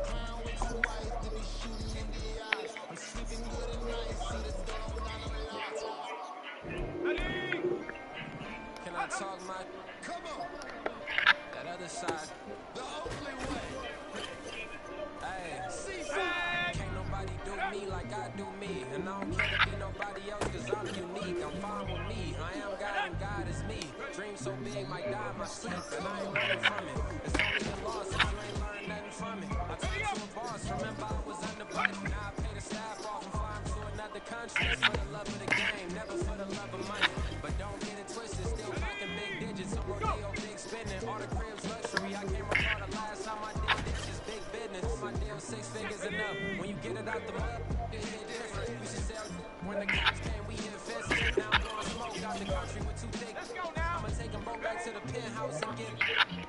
crown way too white to be shooting in the eyes. I'm sleeping good at night, see the door down the lights. Can I talk my? Come on. That other side. The Oakley way. Hey, can't nobody do me like I do me. And I don't care to be nobody else cause I'm unique. I'm fine with me. I am God and God is me. Dream so big might die in my sleep. And I ain't running from it. It's only a loss if you ain't learned nothing from it. I turned to a boss. Remember I was under budget. Now I pay the staff off and fly to another country. It's for the love of the game, never for the love of money. But don't get it twisted. Still packing big digits. I'm rodeo big spending. All the cribs luxury. I can't recall the last time I did this. It's big business. My deal 6 figures enough. When you get it out the mud, it hit different. We should sell when the cops came, we hit fences. Now I'm blowing smoke out the country with 2 thick. I'ma take them both back to the penthouse and get.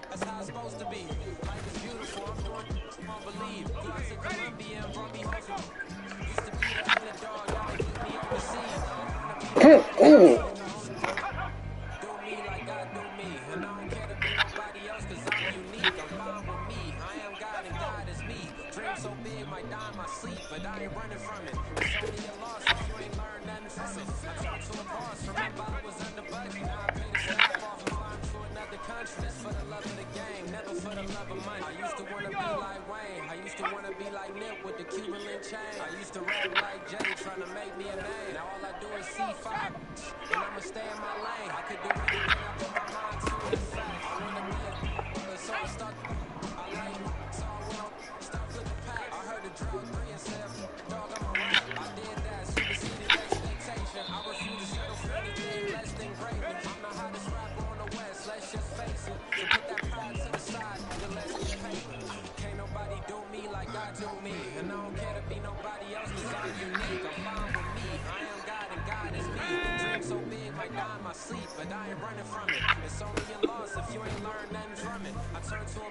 That's how it's supposed to be. Life is beautiful. I'm doing won't believe. Go out to Colombia and brought me home from. Used to be the underdog. Y'all they get me overseas. Do me like I do me. And I don't care to be nobody else cause I'm unique. I'm fine with me. I am God and God is me. Dream so big might die in my sleep. But I ain't running from it. It's only a loss if you ain't learned nothing from it. I turned to a boss. Remember I was under budget. Now I pay the staff off and fly to another country. It's for the love of the game, never for the love of money. I used to wanna be like Wayne. I used to wanna be like Nip with the Cuban link chain. I used to rap like Jay, trying to make me a name. Now all I do is C5, and I'ma stay in my lane. I could do anything I put my mind to. In fact, I wanna be a so I start. I like so well. Start flipping pack. I heard the drug 3 and said, dog, I'm a rap. I did that, superseded expectation. I refuse to settle for anything less than greatness. I'm the hottest rapper on the West. Let's just face it. So put that pride to the side. Then let's get paper. Can't nobody do me like I do me. And I don't care to be nobody else cause I'm unique. I'm fine with me. I am God and God is me. Dream so big might die in my sleep. But I ain't running from it. It's only a loss if you ain't learned nothing from it. I turned to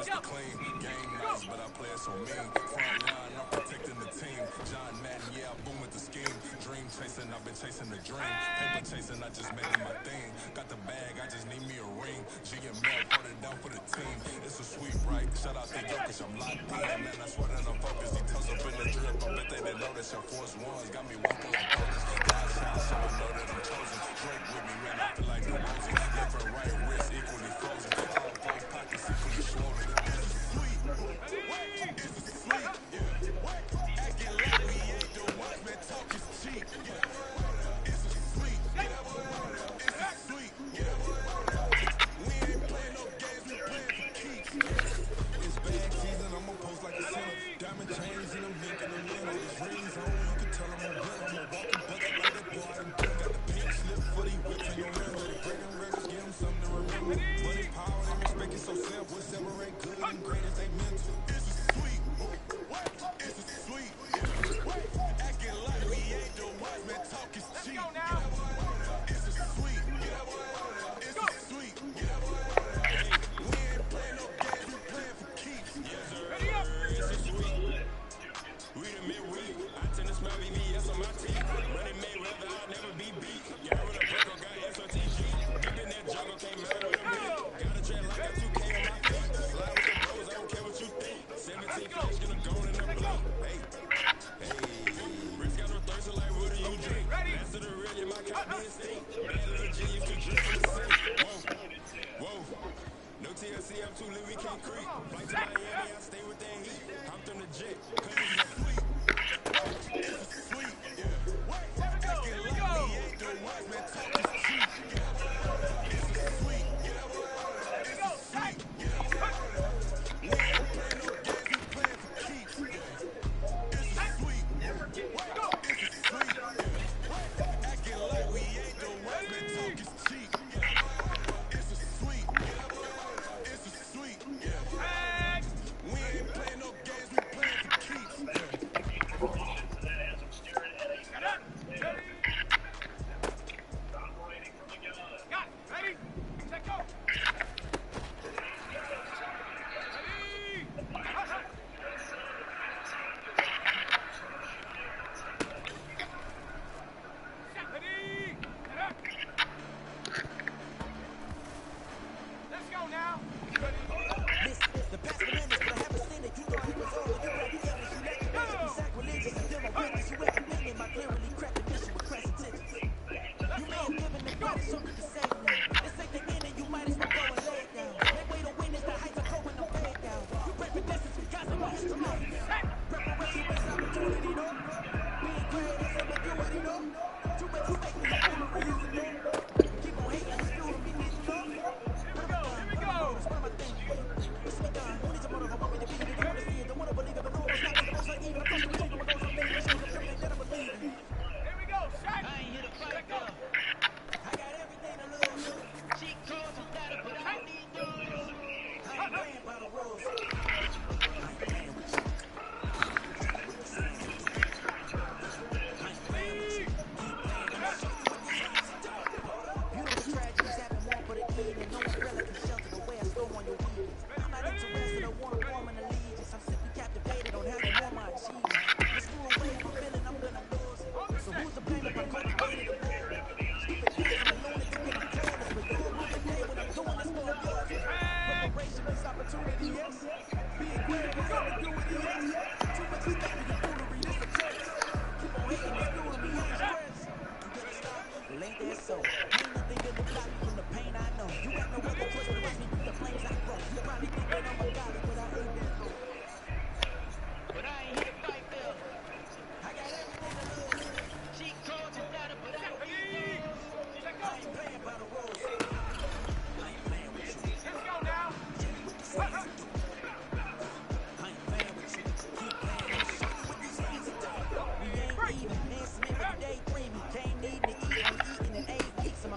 Mr. Clean. Game nice, but I play it so mean. Front line, I'm protecting the team. John Madden, yeah, I boom with the scheme. Dream chasing, I've been chasing the dream. Paper chasing, I just made it my thing. Got the bag, I just need me a ring. GML, hold it down for the team. It's a sweep, right? Shout out to Jokic, I'm locked in. Man, I swear that I'm focused. He tells up in the drip. I bet they didn't know that your force ones got me walking like Moses. God shine, so I know that I'm chosen. Drake with me, man, I feel like the Rosie. Left and right wrist equally frozen. All four pockets equally swollen. It's a sweep. It's a sweep. Acting like we ain't the ones, man, talk is cheap. It's a sweep. It's a sweep. We ain't playing no games, we playing for keeps. It's bag season, I'ma post like a sinner. Diamond chains and I'm linking them in. All these rings on, you can tell I'm a winner. I'm a walking bucket like that boy. Got the pink slip for these whips and your rims. Let it break them records, give them something to remember. Money, power, and respect is so simple. What separate good and great is they mental. It's a sweep. It's a sweep. Acting like we ain't the ones, man, talk is cheap. It's a sweep. It's a sweep. We ain't playing no games, we playing for keeps. Yes, sir. It's a sweep. We the midweek. I tend to smell VVS on my teeth. Running Mayweather, I'll never be beat. Got rid of Bronco, got SOTG. Deep in that jungle, can't murder with me. Got a track like a 2K on my feet. Slide with the bros, I don't care what you think. 17 flash, gonna go in the blunt. Hey, Rick got no thirst, like what do you drink? Master the real, yeah, my cop be instinct. Bad little G used to drip from the sink. Whoa. No TLC, I'm too lit, we can't creep. Flight to Miami, I stay with that heat. Hopped on the jet, cause it's a sweep. It's a sweep. Acting like we ain't the ones, man, talk is cheap. It's a sweep. It's a sweep. We ain't playing no games, we playing for keeps. It's a sweep. It's a sweep. Acting like we ain't the ones, man, talk is cheap. It's a sweep. It's a sweep. We ain't playing no games, we playing for keeps. Ready? Set go! Let's go now! Listen, the past bananas, but I haven't seen it. You thought it was over. You ready? Evidence you lack the measure. Be sacrilegious and deal my witness. You recommended my clearly cracked mission with crass intentions. You may have given the credit something to say now. This ain't the end and you might as well go and lay it down. That way to win is the heights of cold when I'm paid down. You break the distance, we got some moves to make. Preparation is opportunity, no? Being great is ambiguity, no? Too much mistake me, foolery, is it, no? Keep on hating, it's fuel to be needing, no? Here we go! What am I thinking? It's me done. Who needs a motive? I want me to be the don't want to see it. Don't want to believe it, but no, it's not what's like even. I'm supposed to believe it, but those are many issues. I'm feeling that I believe in. Here we go, shot! I ain't here to fight, though. I got everything to lose. Cheat codes, you got it, but I don't need those. I ain't playing by the rules. I ain't playing with you. Beautiful tragedies happen one for the deed, and no umbrella can shelter the way I store on your weed. I'm not interested, I want to form an allegiance. I'm simply captivated on how you want my achievements. Let's screw away if I'm feeling I'm gonna lose it. So who's to blame if I'm cultivated a movement? Stupid kids, I'm a lunatic and I'm careless, but you'll rule the day when I'm doing this for yours. Preparation is opportunity, yes. Being great is ambiguity, yes. Too much mistake me, foolery, this a choice. Keep on hating, it's fueling me, ain't stress. You gonna stop? Well, ain't that so? Ain't nothing gonna block me from the pain I know. You got no other choice but to watch me through the flames I grow. You probably think that I'm a godly, but I ain't that low. But I ain't here to fight fair. I got everything to lose. Cheat codes and data, but I don't need those. I ain't playing by the rules. I ain't playing with you. Let's go now! I ain't playing with you. Keep playing and show you what these things are doing. We ain't even. Man, some every day dreaming. Can't need to eat. I'm eating and ain't eat some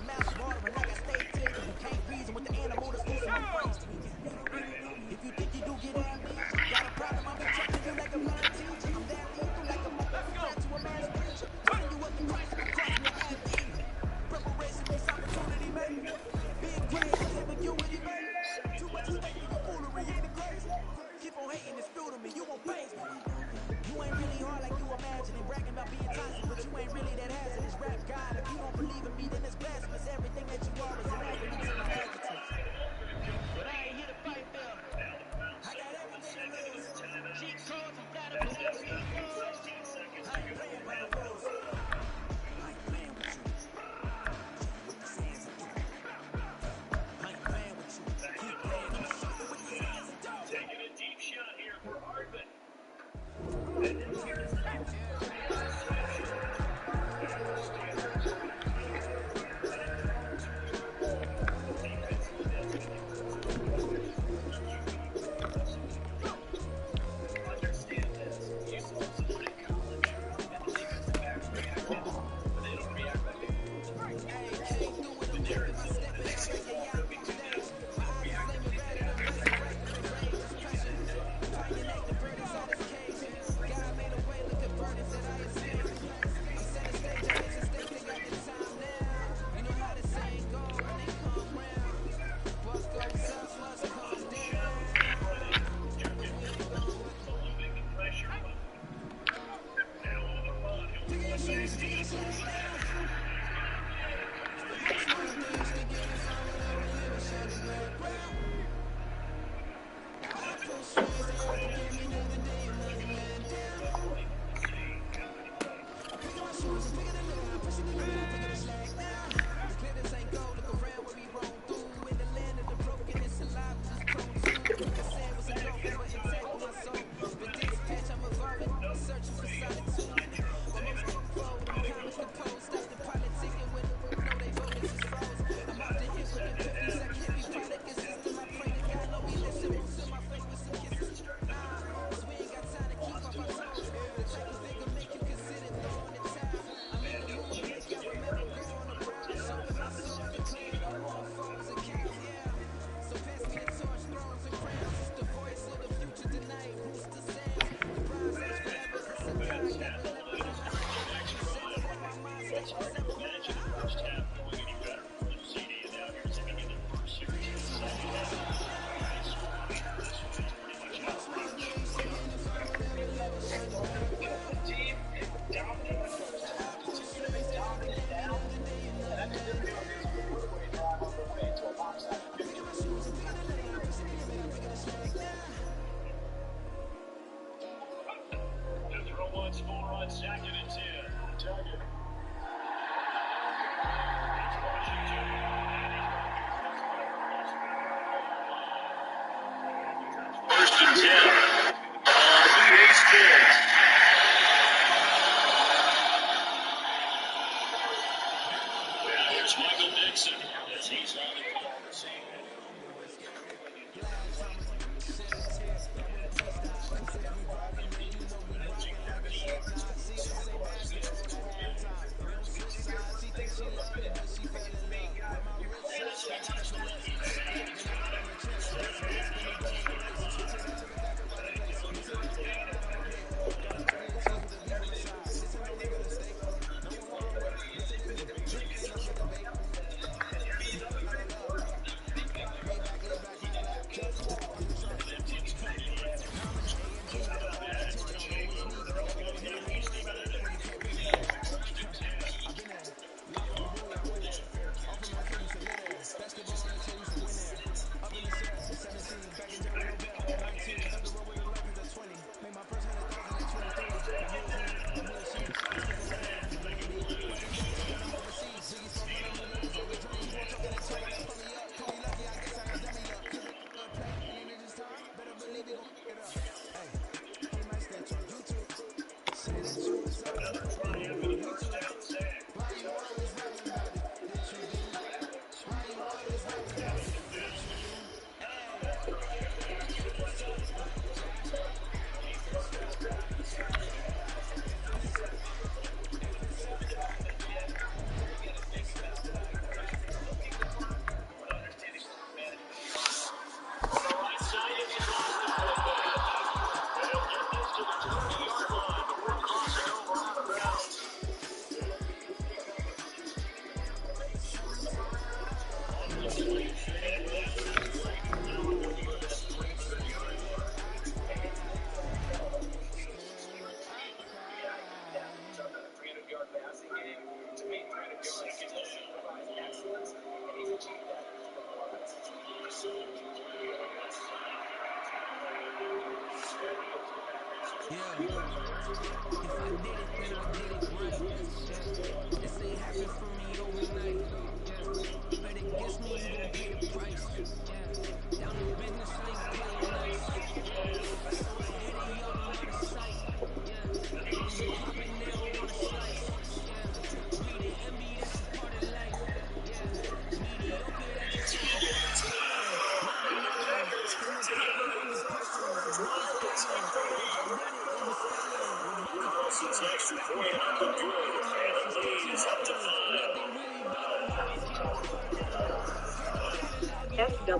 SW.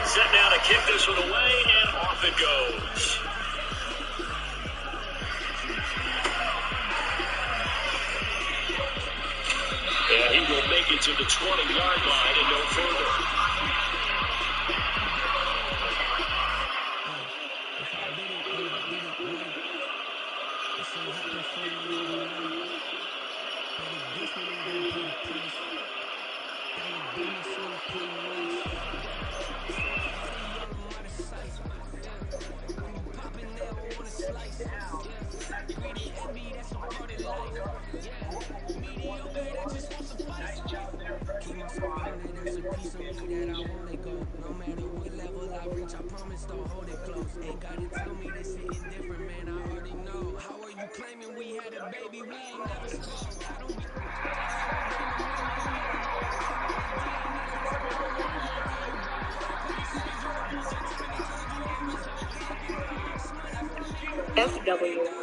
Set now to kick this one away, and off it goes. And he will make it to the 20-yard line and no further. that I won't let go. No matter what level I reach, I promise to hold it close. Ain't gotta tell me this hitting different, man, I already know. How are you claiming we had a baby? We ain't never spoke. I don't be FW